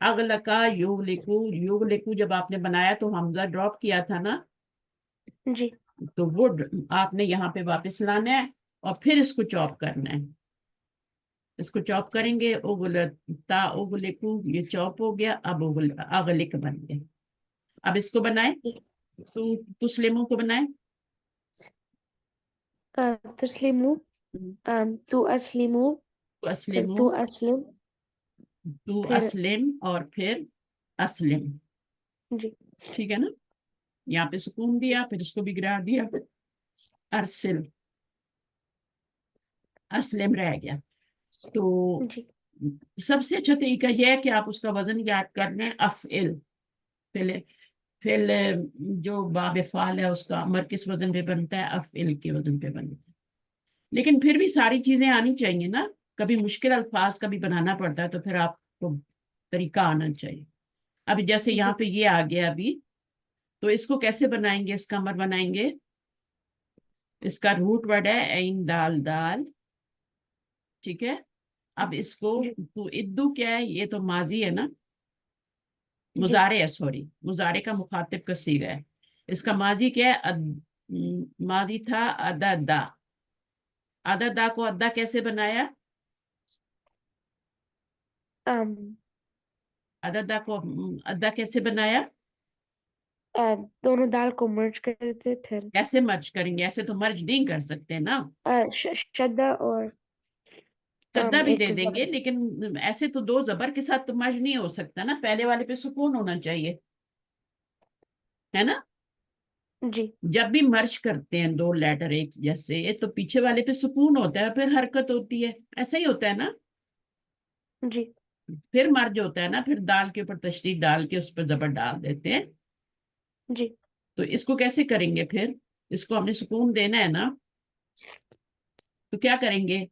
اغلقا یغلقو، یغلقو جب آپ نے بنایا تو حمزہ ڈراپ کیا تھا نا، جی تو وہ آپ نے یہاں پہ واپس لانا ہے اور پھر اس کو چاپ کرنا ہے۔ اس کو چاپ کریں گے، تا اغلقو، یہ چاپ ہو گیا، اب اغلق بن گیا۔ اب اس کو بنائیں، تو تسلموں کو بنائیں۔ تسلمو، تو اسلمو، تو پھر اسلموں، تو اسلم، تو پھر اسلم، اور پھر اسلم، جی ٹھیک ہے نا؟ یہاں پہ سکون دیا، پھر اس کو بھی گرا دیا، ارسل، اسلم رہ گیا۔ تو جی سب سے اچھا طریقہ یہ ہے کہ آپ اس کا وزن یاد کر لیں، افعل، فعل، فعل جو باب فعال ہے اس کا امر کس وزن پہ بنتا ہے؟ افعل کے وزن پہ بنتا ہے۔ لیکن پھر بھی ساری چیزیں آنی چاہیے نا، کبھی مشکل الفاظ کا بھی بنانا پڑتا ہے تو پھر آپ کو طریقہ آنا چاہیے۔ اب جیسے جی یہاں پہ یہ آ گیا ابھی، تو اس کو کیسے بنائیں گے؟ اس کا امر بنائیں گے، اس کا روٹ ورڈ ہے عین دال دال، ٹھیک ہے؟ اب اس کو جی تو ادو کیا ہے؟ یہ تو ماضی ہے نا، جی مضارع ہے، سوری، مضارع کا مخاطب کا صیغہ ہے۔ اس کا ماضی کیا ہے؟ ماضی تھا اددا، اددا کو ادا کیسے بنایا؟ um, اددا کو ادا کیسے بنایا؟ دونوں دال کو مرج کرتے تھے، کیسے مرج کریں گے؟ ایسے تو مرج نہیں کر سکتے نا، شدہ اور شدہ بھی دے ایک دیں گے، زبر۔ لیکن ایسے تو دو زبر کے ساتھ تو مرج نہیں ہو سکتا نا، پہلے والے پہ سکون ہونا چاہیے، ہے نا؟ جی جب بھی مرج کرتے ہیں دو لیٹر ایک جیسے تو پیچھے والے پہ سکون ہوتا ہے، پھر حرکت ہوتی ہے، ایسا ہی ہوتا ہے نا؟ جی پھر مرج ہوتا ہے نا، پھر دال کے اوپر تشدید ڈال کے اس پر زبر ڈال دیتے ہیں۔ جی تو اس کو کیسے کریں گے پھر؟ اس کو ہم نے سکون دینا ہے نا، تو کیا کریں گے؟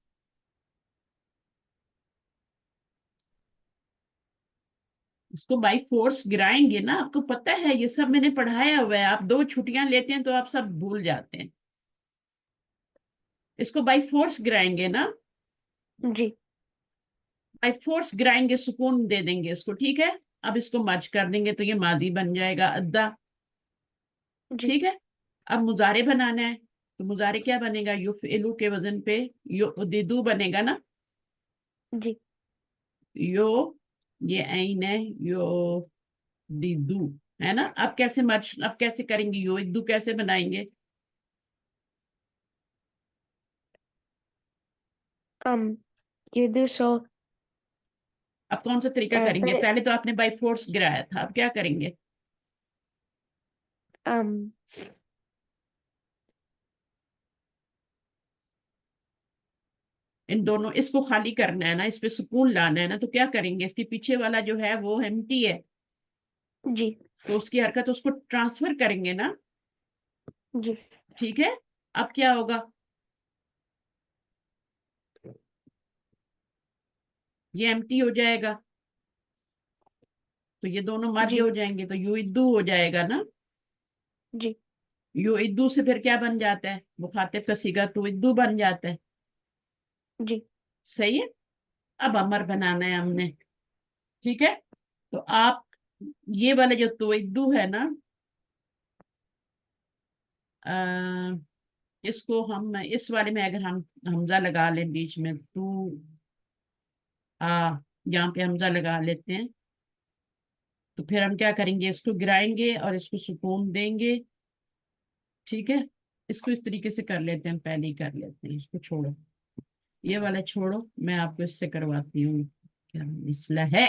اس کو بائی فورس گرائیں گے نا، آپ کو پتہ ہے یہ سب میں نے پڑھایا ہوا ہے، آپ 2 چھٹیاں لیتے ہیں تو آپ سب بھول جاتے ہیں۔ اس کو بائی فورس گرائیں گے نا، جی بائی فورس گرائیں گے، سکون دے دیں گے اس کو، ٹھیک ہے؟ اب اس کو مرج کر دیں گے تو یہ ماضی بن جائے گا ادا، جی ٹھیک ہے؟ اب مضارع بنانا ہے تو مضارع کیا بنے گا؟ یفعلو کے وزن پہ یؤددو بنے گا نا، جی یو، یہ عین ہے، یو دیدو، ہے نا؟ اب کیسے مرج، اب کیسے کریں گے؟ یو ادو کیسے بنائیں گے؟ یہ دوسرا اب کون سا طریقہ کریں گے؟ پہلے پہلے تو آپ نے بائی فورس گرایا تھا، اب کیا کریں گے؟ इन दोनों, इसको खाली करना है ना, इस पे सुकून लाना है ना, तो क्या करेंगे, इसके पीछे वाला जो है वो एम्प्टी है, जी तो उसकी हरकत उसको ट्रांसफर करेंगे ना। जी ठीक है, अब क्या होगा, ये एम्प्टी हो जाएगा, तो ये दोनों मर्ज जी हो जाएंगे, तो यू इद्दू हो जाएगा ना। जी यू इद्दू से फिर क्या बन जाता है, मुखातिब का सीगा तू इद्दू बन जाता है। जी सही है, अब अमर बनाना है हमने। ठीक है, तो आप ये वाले जो तो इद्दू है ना, अ, इसको हम इस वाले में अगर हम हमजा लगा लें बीच में, तू आ, यहाँ पे हमजा लगा लेते हैं, तो फिर हम क्या करेंगे, इसको गिराएंगे और इसको सुकून देंगे। ठीक है, इसको इस तरीके से कर लेते हैं, पहले ही कर लेते हैं, इसको छोड़ो, ये वाला छोड़ो, मैं आपको इससे करवाती हूँ, क्या मसला है।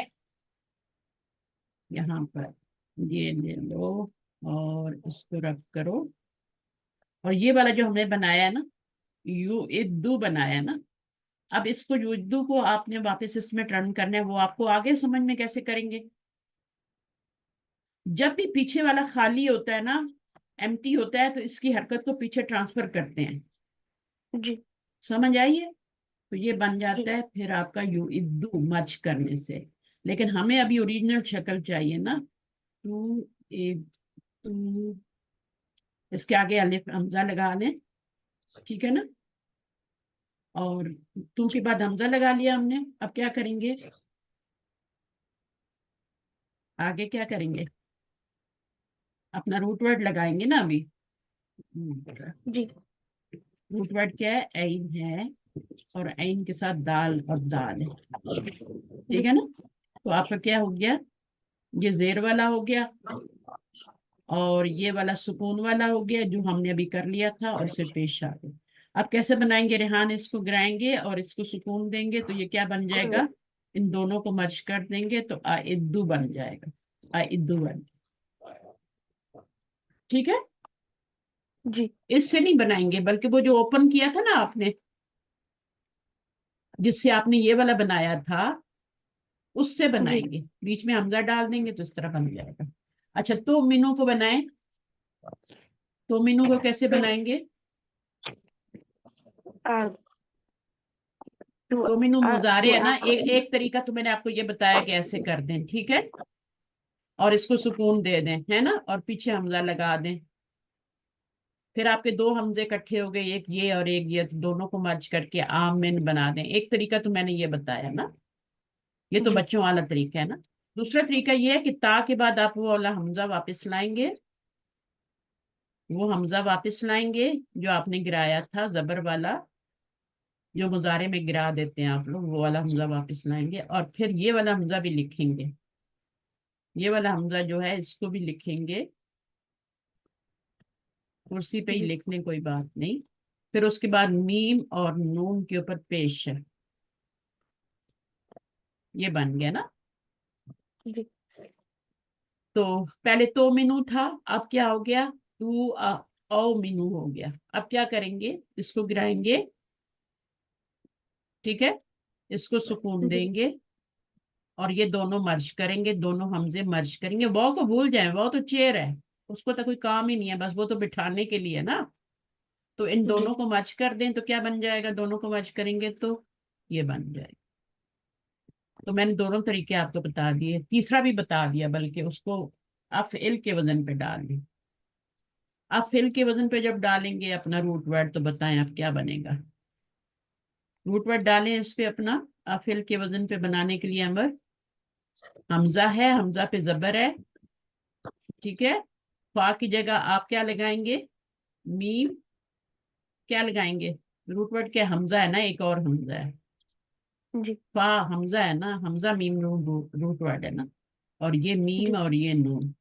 यहाँ पर ये ले लो और इसको रब करो, और ये वाला जो हमने बनाया है ना, यू इद्दू बनाया है ना, अब इसको युद्ध को आपने वापस इसमें टर्न करना है, वो आपको आगे समझ में कैसे करेंगे। जब भी पीछे वाला खाली होता है ना, एम्प्टी होता है, तो इसकी हरकत को पीछे ट्रांसफर करते हैं। जी समझ आई है, तो ये बन जी जाता है फिर आपका यू इद्दू मच करने से। लेकिन हमें अभी ओरिजिनल शक्ल चाहिए ना, टू इद्दू, इसके आगे अलिफ हमजा लगा लें। ठीक है ना, और टू के बाद हमजा लगा लिया हमने, अब क्या करेंगे, आगे क्या करेंगे, अपना रूट वर्ड लगाएंगे ना अभी। जी रूट वर्ड क्या है, ऐन है, और ऐन के साथ दाल और दाल है। ठीक जी है ना, तो आपका क्या हो गया, ये जेर वाला हो गया, और ये वाला सुकून वाला हो गया जो हमने अभी कर लिया था, और सिर्फ पेश आ गए। अब कैसे बनाएंगे रेहान, इसको गिराएंगे और इसको सुकून देंगे, तो ये क्या बन जाएगा, इन दोनों को मर्ज कर देंगे तो आ इद्दू बन जाएगा, आ इद्दू बन। ठीक है, जी इससे नहीं बनाएंगे, बल्कि वो जो ओपन किया था ना आपने, जिससे आपने ये वाला बनाया था, उससे जी बनाएंगे, बीच में हमजा डाल देंगे तो इस तरह बन जाएगा। अच्छा, तो मीनू को बनाएं, तो मीनू को कैसे बनाएंगे, आ टू तो मीनू मुजारे टू है ना, एक तरीका तो मैंने आपको ये बताया कि ऐसे कर दें। ठीक है, और इसको सुकून दे दें, है ना, और पीछे हमजा लगा दें, फिर आपके दो हमजे इकट्ठे हो गए, एक ये और एक ये, तो दोनों को मर्ज करके आमिन बना दें। एक तरीका तो मैंने ये बताया ना, ये तो जी बच्चों वाला तरीका है ना। दूसरा तरीका ये है कि ता के बाद आप वो वाला हमजा वापस लाएंगे, वो हमजा वापस लाएंगे जो आपने गिराया था जबर वाला, जो मुजारे में गिरा देते हैं आप लोग, वो वाला हमजा वापस लाएंगे, और फिर ये वाला हमजा भी लिखेंगे, ये वाला हमजा जो है इसको भी लिखेंगे, कुर्सी पे ही जी लिख लें, कोई बात नहीं। फिर उसके बाद मीम और नून के ऊपर पेश है, ये बन गया ना। जी तो पहले तो मीनू था, अब क्या हो गया, तू औ मीनू हो गया। अब क्या करेंगे, इसको गिराएंगे। ठीक है, इसको सुकून जी देंगे, और ये दोनों मर्ज करेंगे, दोनों हमजे मर्ज करेंगे। वो को भूल जाए, वो तो चेयर है, उसको तो कोई काम ही नहीं है, बस वो तो बिठाने के लिए ना। तो इन जी दोनों को मर्ज कर दें तो क्या बन जाएगा, दोनों को मर्ज करेंगे तो ये बन जाएगा। तो मैंने दोनों तरीके आपको बता दिए, तीसरा भी बता दिया, बल्कि उसको आप इल के वजन पे डाल दें। आप फिल के वजन पे जब डालेंगे अपना रूट वर्ड, तो बताएं आप क्या बनेगा। रूट वर्ड डालें इस पे अपना, आप फिल के वजन पे बनाने के लिए अमर, हमजा है, हमजा पे जबर है। ठीक है, फा की जगह आप क्या लगाएंगे, मीम, क्या लगाएंगे, रूट वर्ड क्या, हमजा है ना, एक और हमजा है, जी फा हमजा है ना, हमजा मीम नून रूट वर्ड है ना, और ये मीम जी और ये नून।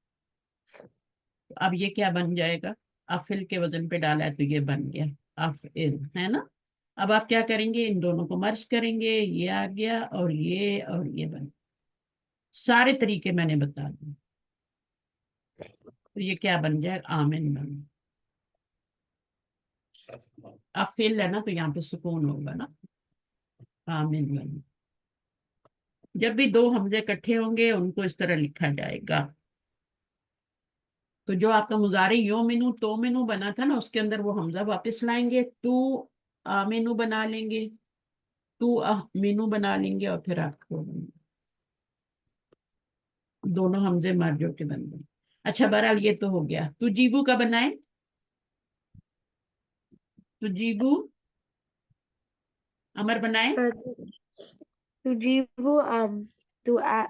अब ये क्या बन जाएगा, अफिल के वजन पे डाला है तो ये बन गया अफिल, है ना। अब आप क्या करेंगे, इन दोनों को मर्ज करेंगे, ये आ गया और ये बन, सारे तरीके मैंने बता दिए। तो ये क्या बन जाएगा, आमिन बन। अफिल है ना, तो यहाँ पे सुकून होगा ना। आमिन वाली। जब भी दो हमजे इकट्ठे होंगे उनको इस तरह लिखा जाएगा। तो जो आपका मुजारे योमिनु तोमिनु बना था ना, उसके अंदर वो हमजा वापस लाएंगे, तू आमिनु बना लेंगे, तू मीनू बना लेंगे, और फिर आपको दोनों हमजे मर्जो के बन गए। अच्छा, बहरहाल ये तो हो गया। तू जीबू का बनाए, तू जीबू अमर बनाए। तुजीबु तु आ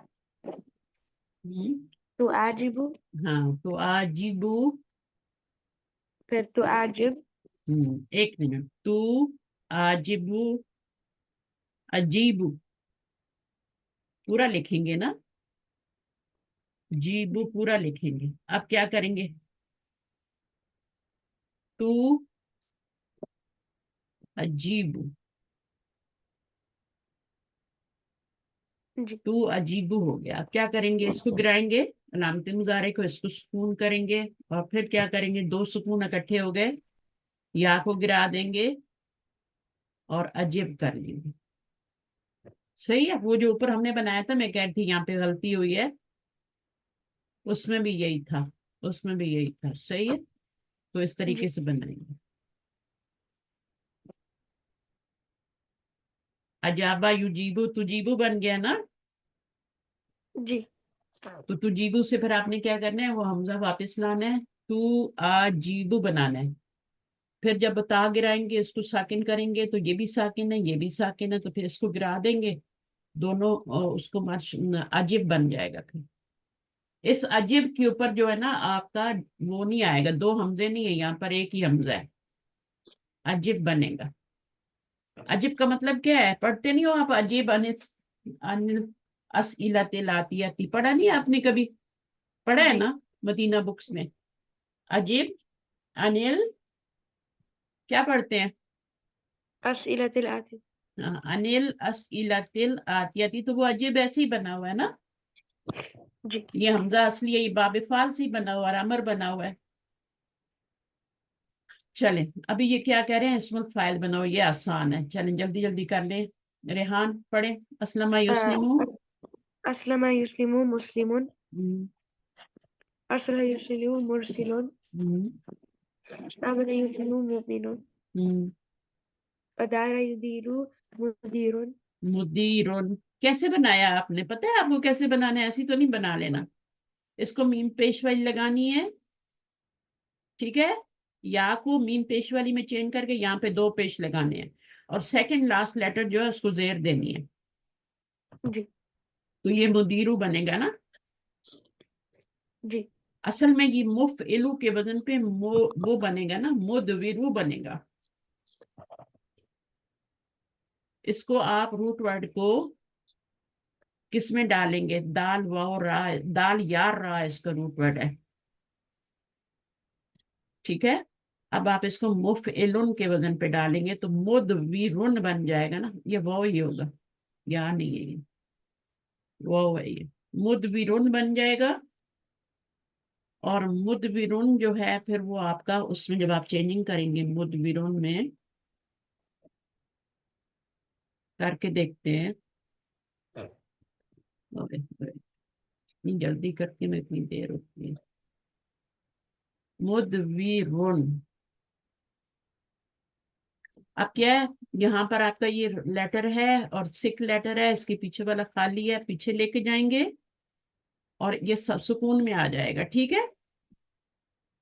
हम्म, तु आजिबु, हाँ, तो आजीबू। फिर तु आजिब, एक मिनट, तू आजिबू, अजीबू पूरा लिखेंगे ना, जीबू पूरा लिखेंगे। अब क्या करेंगे, तू अजीबू, जी तू अजीबू हो गया। अब क्या करेंगे, इसको गिराएंगे, अलामत मुजारे को, इसको सुकून करेंगे, और फिर क्या करेंगे, दो सुकून इकट्ठे हो गए, या को गिरा देंगे और अजीब कर लेंगे। सही है। वो जो ऊपर हमने बनाया था, मैं कह रही थी यहाँ पे गलती हुई है, उसमें भी यही था, उसमें भी यही था। सही है। तो इस तरीके जी से बनाएंगे। अजाबा युजीबू तुजीबू बन गया ना। जी तो तुजीबू से फिर आपने क्या करना है, वो हमजा वापस लाना है, तू आजीबू बनाना है। फिर जब ता गिराएंगे, इसको साकिन करेंगे, तो ये भी साकिन है, ये भी साकिन है, तो फिर इसको गिरा देंगे दोनों, और उसको अजिब बन जाएगा। फिर इस अजिब के ऊपर जो है ना आपका, वो नहीं आएगा, दो हमजे नहीं है यहाँ पर, एक ही हमजा है, अजिब बनेगा। अजिब का मतलब क्या है, पढ़ते नहीं हो आप, अजीब अनिल असइलतिल आतियती, पढ़ा नहीं आपने कभी? पढ़ा है जी ना मदीना बुक्स में। अजीब अनिल, क्या पढ़ते हैं? अस्इलतिल आती, हाँ, अनिल असइलतिल आतियती, तो वो अजीब ऐसे ही बना हुआ है ना। जी ये हमजा असली है, ये बाब फाल से ही बना हुआ है, अमर बना हुआ है। चलें, अभी ये क्या कह रहे हैं, इसमें फाइल बनाओ, ये आसान है, चलें जल्दी जल्दी कर लें। रेहान पढ़े, असलमा युस्लिमू। अस- अस्लमा युस्लिमु मुस्लिमुन, हम्म, अरसला युरसिलु मुरसिलुन, हम्म, आमना युस्लिमु मुमिनुन, हम्म। अदारा युदीरु मुदीरुन। मुदीरुन कैसे बनाया आपने, पता है आपको कैसे बनाना है? ऐसी तो नहीं बना लेना। इसको मीम पेश वाली लगानी है, ठीक है। या को मीम पेश वाली में चेंज करके यहाँ पे दो पेश लगाने हैं, और सेकंड लास्ट लेटर जो है उसको जेर देनी है। जी तो ये मुदीरु बनेगा ना। जी असल में ये मुफ इलू के वजन पे वो बनेगा ना, मुदविरु बनेगा। इसको आप रूट वर्ड को किस में डालेंगे, दाल वाओ रा, दाल यार रा इसका रूट वर्ड है, ठीक है। अब आप इसको मुफ इलुन के वजन पे डालेंगे तो मुदविरुन बन जाएगा ना, ये वो ही होगा, या नहीं है ये, वो है ये, मुदविरुन बन जाएगा। और मुदविरुन जो है फिर वो आपका, उसमें जब आप चेंजिंग करेंगे मुदविरुन में, करके देखते हैं। ओके, इतनी जल्दी करके मैं इतनी देर होती है। मुदविरुन, अब क्या है, यहाँ पर आपका ये लेटर है और सिक लेटर है, इसके पीछे वाला खाली है, पीछे लेके जाएंगे और ये सब सुकून में आ जाएगा, ठीक है।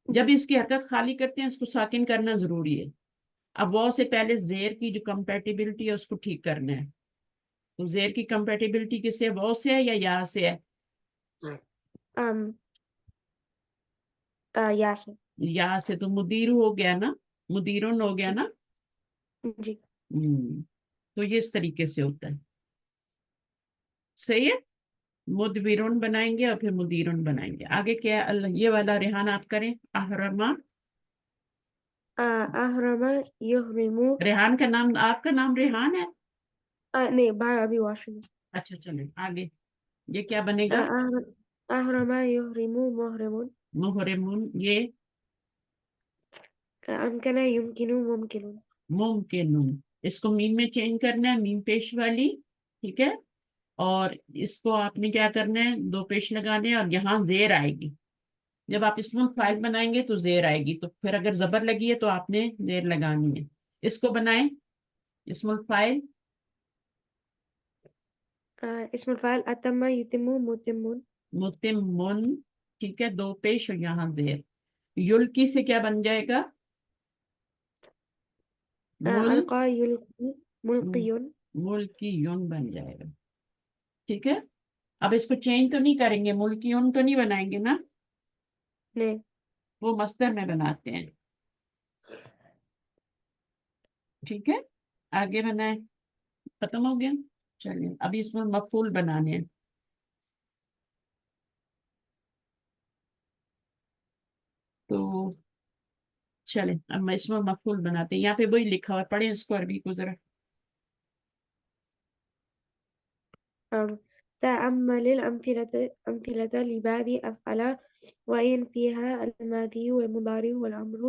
जब जी इसकी हरकत खाली करते हैं, इसको साकिन करना जरूरी है। अब वो से पहले जेर की जो कंपेटिबिलिटी है उसको ठीक करना है। तो जेर की कंपेटिबिलिटी किससे, वो से है या या से है? अम यासिन, या से, तो मुदीर हो गया ना, मुदीरुन हो गया ना। जी तो ये इस तरीके से होता है। सही है। मुदबिरुन बनाएंगे और फिर मुदीरुन बनाएंगे। आगे क्या है, ये वाला रेहान आप करें, अहरमा। अहरमा युहरिमु, रेहान का नाम, आपका नाम रेहान है? नहीं बाय अभी वॉशरूम, अच्छा, चलें आगे। ये क्या बनेगा, अहरमा युहरिमु मुहरिमुन, मुहरिमुन, ये अमकना युमकिनु मुमकिनुन। मुमकिन, اس کو میم میں چینج کرنا ہے، میم پیش والی، ٹھیک ہے، اور اس کو آپ نے کیا کرنا ہے، 2 پیش لگانے ہیں، اور یہاں زیر آئے گی، جب آپ اسم الفاعل بنائیں گے تو زیر آئے گی، تو پھر اگر زبر لگی ہے تو آپ نے زیر لگانی ہے۔ اس کو بنائیں، اسم الفاعل اسم الفاعل أتم يتم متم متمن، ٹھیک ہے، 2 پیش اور یہاں زیر۔ یلکی سے کیا بن جائے گا؟ مل ألقى يلقي ملقي ملکی یون بن جائے گا، ٹھیک ہے۔ اب اس کو چینج تو نہیں کریں گے، ملکی یون تو نہیں بنائیں گے نا، نه وہ مصدر میں بناتے ہیں، ٹھیک ہے۔ آگے بنائیں، ختم ہو گیا، چلیے ابھی اس میں مفعول بنانے ہیں۔ تو چلیں اب میں اس میں مفعول بناتے ہیں، یہاں پہ وہی لکھا ہوا ہے، پڑھیں اس کو عربی کو ذرا۔ تأمل أمثلة لباب أفعل وإن فيها الماضي والمضارع والأمر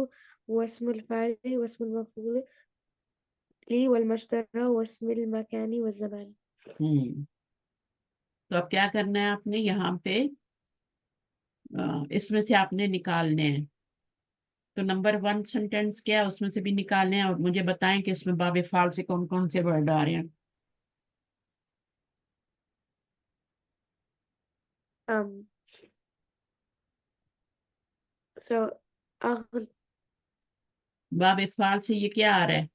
واسم الفاعل واسم المفعول والمصدر واسم المكان والزمان۔ تو اب کیا کرنا ہے آپ نے یہاں پہ، اس میں سے آپ نے نکالنے ہیں، تو نمبر 1 سینٹینس کیا ہے اس میں سے بھی نکالنے ہیں، اور مجھے بتائیں کہ اس میں باب فعل سے کون کون سے ورڈ آ رہے ہیں۔ um, so أغل باب فعل سے یہ کیا آ رہا ہے؟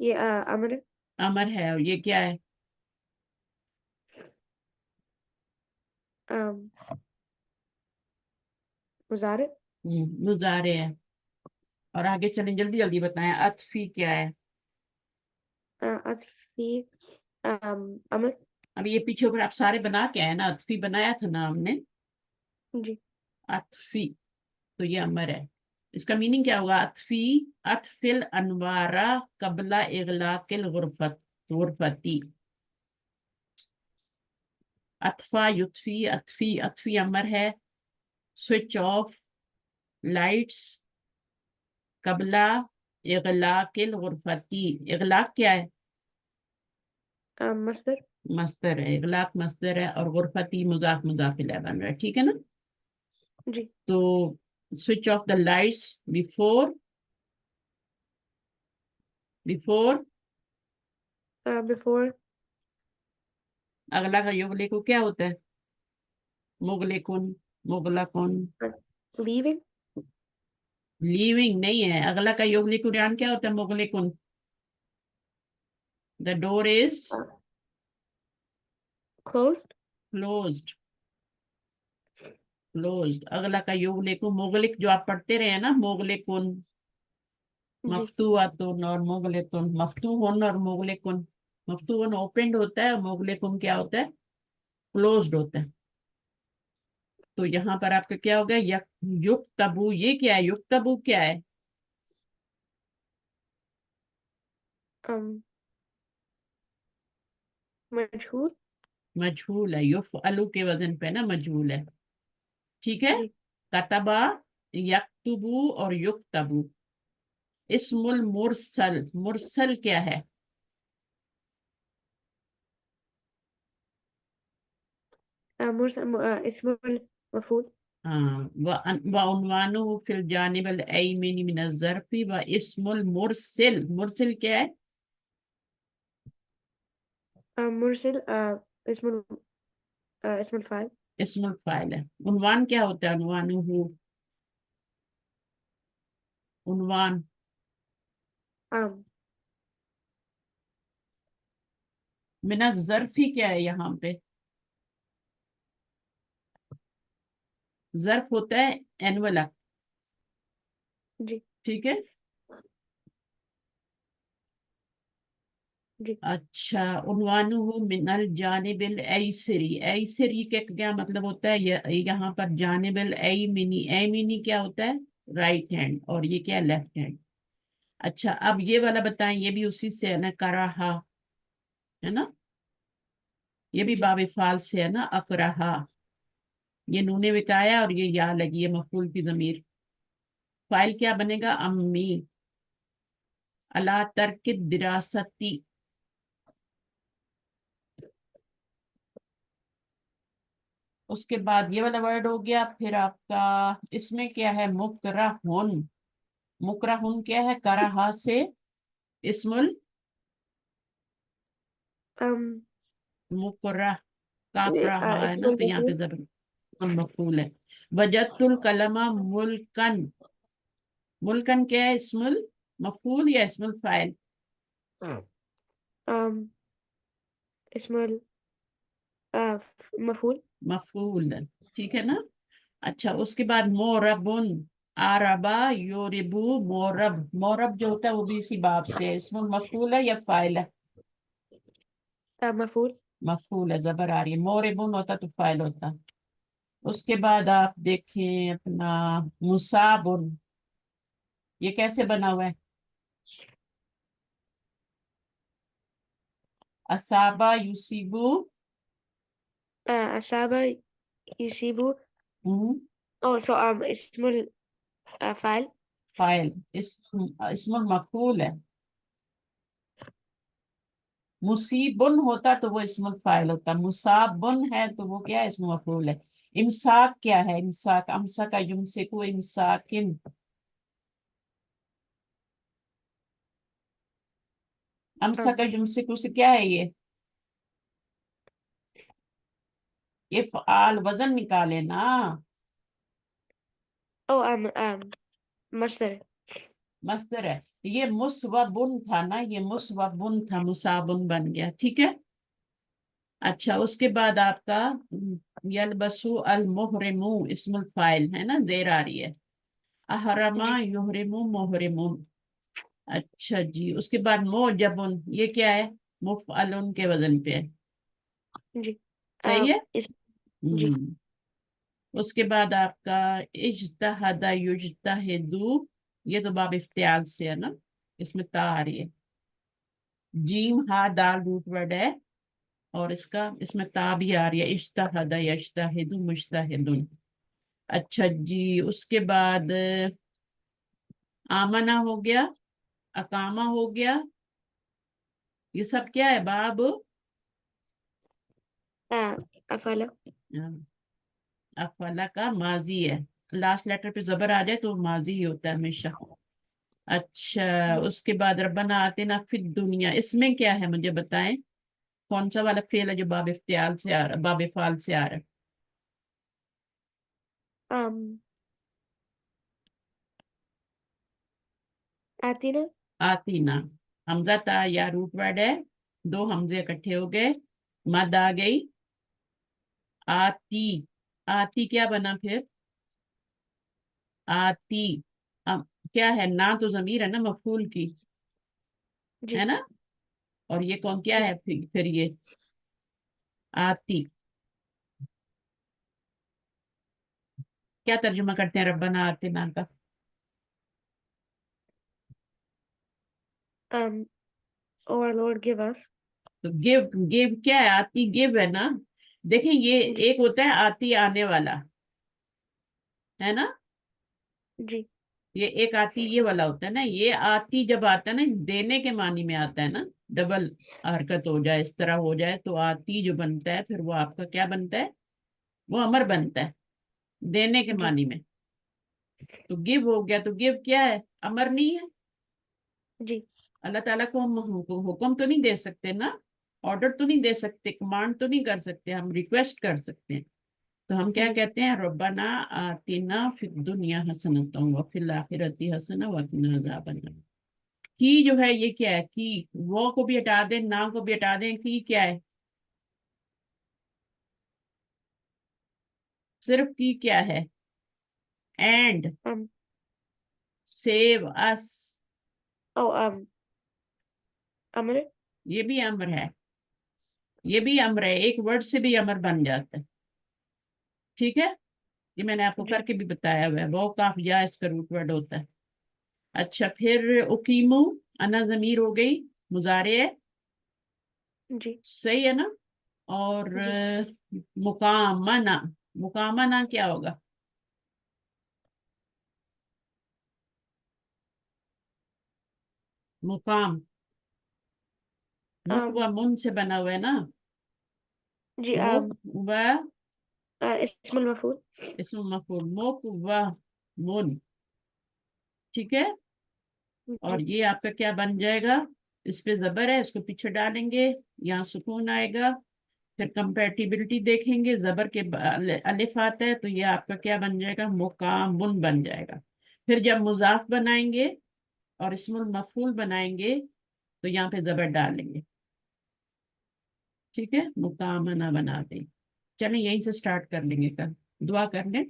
یہ أمر امر ہے، اور یہ کیا ہے؟ um, مضارع مضارع ہے، اور آگے چلیں جلدی جلدی بتائیں، عطفی کیا ہے؟ عطفی أمر اب یہ پیچھے اوپر آپ سارے بنا کے آئے نا، عطفی بنایا تھا نا ہم نے، جی عطفی، تو یہ امر ہے، اس کا میننگ کیا ہوگا؟ عطفی، عطف الانوارا قبل اغلاق غرفتی، عطفا یطفی، عطفی، عطفی امر ہے، سوئچ آف لائٹس قبل اغلاق الغرفتی، اغلاق کیا ہے؟ مصدر مصدر ہے، اغلاق مصدر ہے، اور غرفتی مضاف مضاف الیہ بن رہا ہے، ٹھیک ہے نا۔ جی تو switch off the lights before before اگلا کا یغلے کو کیا ہوتا ہے؟ مغلقن، مغلقن، leaving لیونگ نہیں ہے، اگلا کا یغلق ریان کیا ہوتا ہے؟ مغلقن، the door is closed closed، closed، اگلا کا یغلق، مغلق جو آپ پڑھتے رہے ہیں نا، مغلقن، جی مفتوحاتن اور مغلقن، مفتوحن اور مغلقن، مفتوحن اوپنڈ ہوتا ہے، اور مغلقن کیا ہوتا ہے؟ کلوزڈ ہوتا ہے۔ تو یہاں پر آپ کا کیا ہوگا؟ یکتبو، یہ کیا ہے؟ یکتبو کیا ہے؟ مجهول مجھول ہے، یفعلو کے وزن پہ نا مجھول ہے، ٹھیک ہے۔ جی کتبا، یکتبو اور یکتبو۔ اسم المرسل، مرسل کیا ہے؟ مرسل اسم المفعول وعنوانه فی الجانب الایمن من الظرف، و اسم المرسل، مرسل کیا ہے؟ مرسل اسم الفاعل اسم الفاعل ہے۔ عنوان کیا ہوتا ہے؟ عنوانه، عنوان من الظرفی کیا ہے یہاں پہ؟ ظرف ہوتا ہے انولا، جی ٹھیک ہے۔ جی اچھا، عنوانہ من الجانب الایسری، ایسری کا کیا مطلب ہوتا ہے؟ یہاں پر جانب الایمنی، ایمنی کیا ہوتا ہے؟ رائٹ ہینڈ، اور یہ کیا؟ Left hand. اچھا اب یہ والا بتائیں، یہ بھی اسی سے ہے نا، کراہا ہے نا، یہ بھی جی باب فعل سے ہے نا، اکرہا، یہ نون وقایا اور یہ یا لگی ہے، مفعول کی ضمیر، فاعل کیا بنے گا؟ امی، अला तर्क दिरासती, उसके बाद ये वाला वर्ड हो गया। फिर आपका इसमें क्या है, मुकरहुन। मुकरहुन क्या है, कराहा से इस्मुल um, मुकरह, काफ रहा है ना, اسم तो यहाँ पे المفعول. जरूर मफूल है। वजदतुल कलमा मुल्कन। मुल्कन क्या है, इस्मुल मफूल या इस्मुल फाइल? um, اسم المفعول. मफूल है, ठीक है ना। अच्छा, उसके बाद मोरबुन, आरबा योरिबू मोरब। मोरब जो होता है वो भी इसी बाब से है, इसमें मफूल है या फाइल है? مفعول. मफूल है, जबर आ रही है। मोरबुन होता तो फाइल होता। उसके बाद आप देखें अपना मुसाबुन, ये कैसे बना हुआ है? असाबा युसिबू, أصاب يصيب. हम्म, oh so اسم الفاعل. फाइल। इसमें मफूल है। मुसीबुन होता तो वो इसमुल फाइल होता, मुसाबुन है तो वो क्या है, इसमें मफूल है। इमसाक क्या है, इमसाक, अमसा युमसिकु इमसाकिन। अमसा um, युमसिकु से क्या है ये फ़आल वजन निकाले ना। oh مصدر. मस्तर है। ये मुसवबुन था ना, ये मुसवबुन था, मुसाबुन बन गया, ठीक है। अच्छा, उसके बाद आपका यलबसु अल मुहरिमु इस्मुल फाइल है ना, जेर आ रही है। अहरमा जी युहरिमु मुहरिमुन। अच्छा जी, उसके बाद मोजबुन, ये क्या है, मुफअलुन के वजन पे है। जी सही है। اسم. जी हम्म। उसके बाद आपका इज्तहदा युज्तहिदु, ये तो बाब इफ्तियाल से है ना, इसमें ता आ रही है। जीम हा दाल रूट वर्ड है, और इसका इसमें ता भी आ रही है, इज्तहदा यज्तहिदु मुज्तहिदुन। अच्छा जी, उसके बाद आमना हो गया, अकामा हो गया, ये सब क्या है बाब? أفعل. अफला का माजी है। लास्ट लेटर पे जबर आ जाए तो माजी ही होता है हमेशा। अच्छा, उसके बाद रब्बना आतिना फिद दुनिया, इसमें क्या है मुझे बताएं, कौन सा वाला फेल है जो बाब इफ्तियाल से आ रहा, बाब फाल से आ रहा है? um, آتنا. आतीना। हमजा ता या रूट वर्ड है, दो हमजे इकट्ठे हो गए, मद आ गई। आती, आती क्या बना फिर, आती। अब क्या है, ना तो जमीर है ना मफूल की, है जी ना। और ये कौन क्या जी है, फिर ये आती, क्या तर्जुमा करते हैं रब्बना आतिना का? our Lord give us. तो गिव, गिव क्या है, आती गिव है ना। देखें ये जी एक होता है आती आने वाला, है ना। जी ये एक आती ये वाला होता है ना, ये आती जब आता है ना, देने के मानी में आता है ना, डबल हरकत हो जाए, इस तरह हो जाए तो आती जो बनता है फिर वो आपका क्या बनता है, वो अमर बनता है, देने के जी मानी में। तो गिव हो गया, तो गिव क्या है, अमर नहीं है। जी अल्लाह ताला को हम हुक्म तो नहीं दे सकते ना, ऑर्डर तो नहीं दे सकते, कमांड तो नहीं कर सकते, हम रिक्वेस्ट कर सकते हैं। तो हम क्या जी कहते हैं, रब्बना आतिना फिद दुनिया हसनतम व फिल आखिरती हसना व किना अज़ाबन्नार। की जो है ये क्या है, की, वो को भी हटा दें, ना को भी हटा दें, की क्या है, सिर्फ की क्या है, and um save us, oh أمر. ये भी अम्र है, ये भी अम्र है, एक वर्ड से भी अमर बन जाता है, ठीक है। ये मैंने आपको जी करके भी बताया हुआ है, वो काफ या इसका रूट वर्ड होता है। अच्छा, फिर उकीमू, अना जमीर हो गई, मुजारे है, जी सही है ना। और जी मुकामना, मुकामना क्या होगा, मुकाम मुक आम व मुन से बना हुआ है ना, जी मुक आम व इस्मुल मफूल इसमें मफूल, मुक व मुन, ठीक है। और जी ये आपका क्या बन जाएगा, इस पे जबर है, इसको पीछे डालेंगे, यहाँ सुकून आएगा, फिर कंपेटिबिलिटी देखेंगे, जबर के अलिफ आता है, तो ये आपका क्या बन जाएगा, मुकामुन बन जाएगा। फिर जब मुजाफ बनाएंगे और इसमुल मफूल बनाएंगे तो यहाँ पे जबर डालेंगे, ठीक है, मुकामना बना दें। चलें यहीं से स्टार्ट कर लेंगे, कल दुआ कर लें।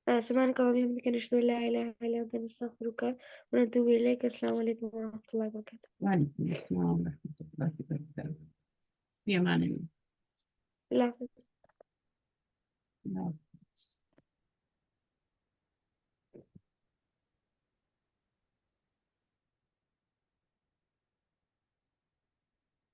سبحانك اللهم وبحمدك نشهد أن لا إله إلا أنت نستغفرك ونتوب إليك السلام عليكم ورحمة الله وبركاته वालेकुम अस्सलाम वरहमतुल्लाहि वबरकातुहू। फी अमान الله حافظ अल्लाह।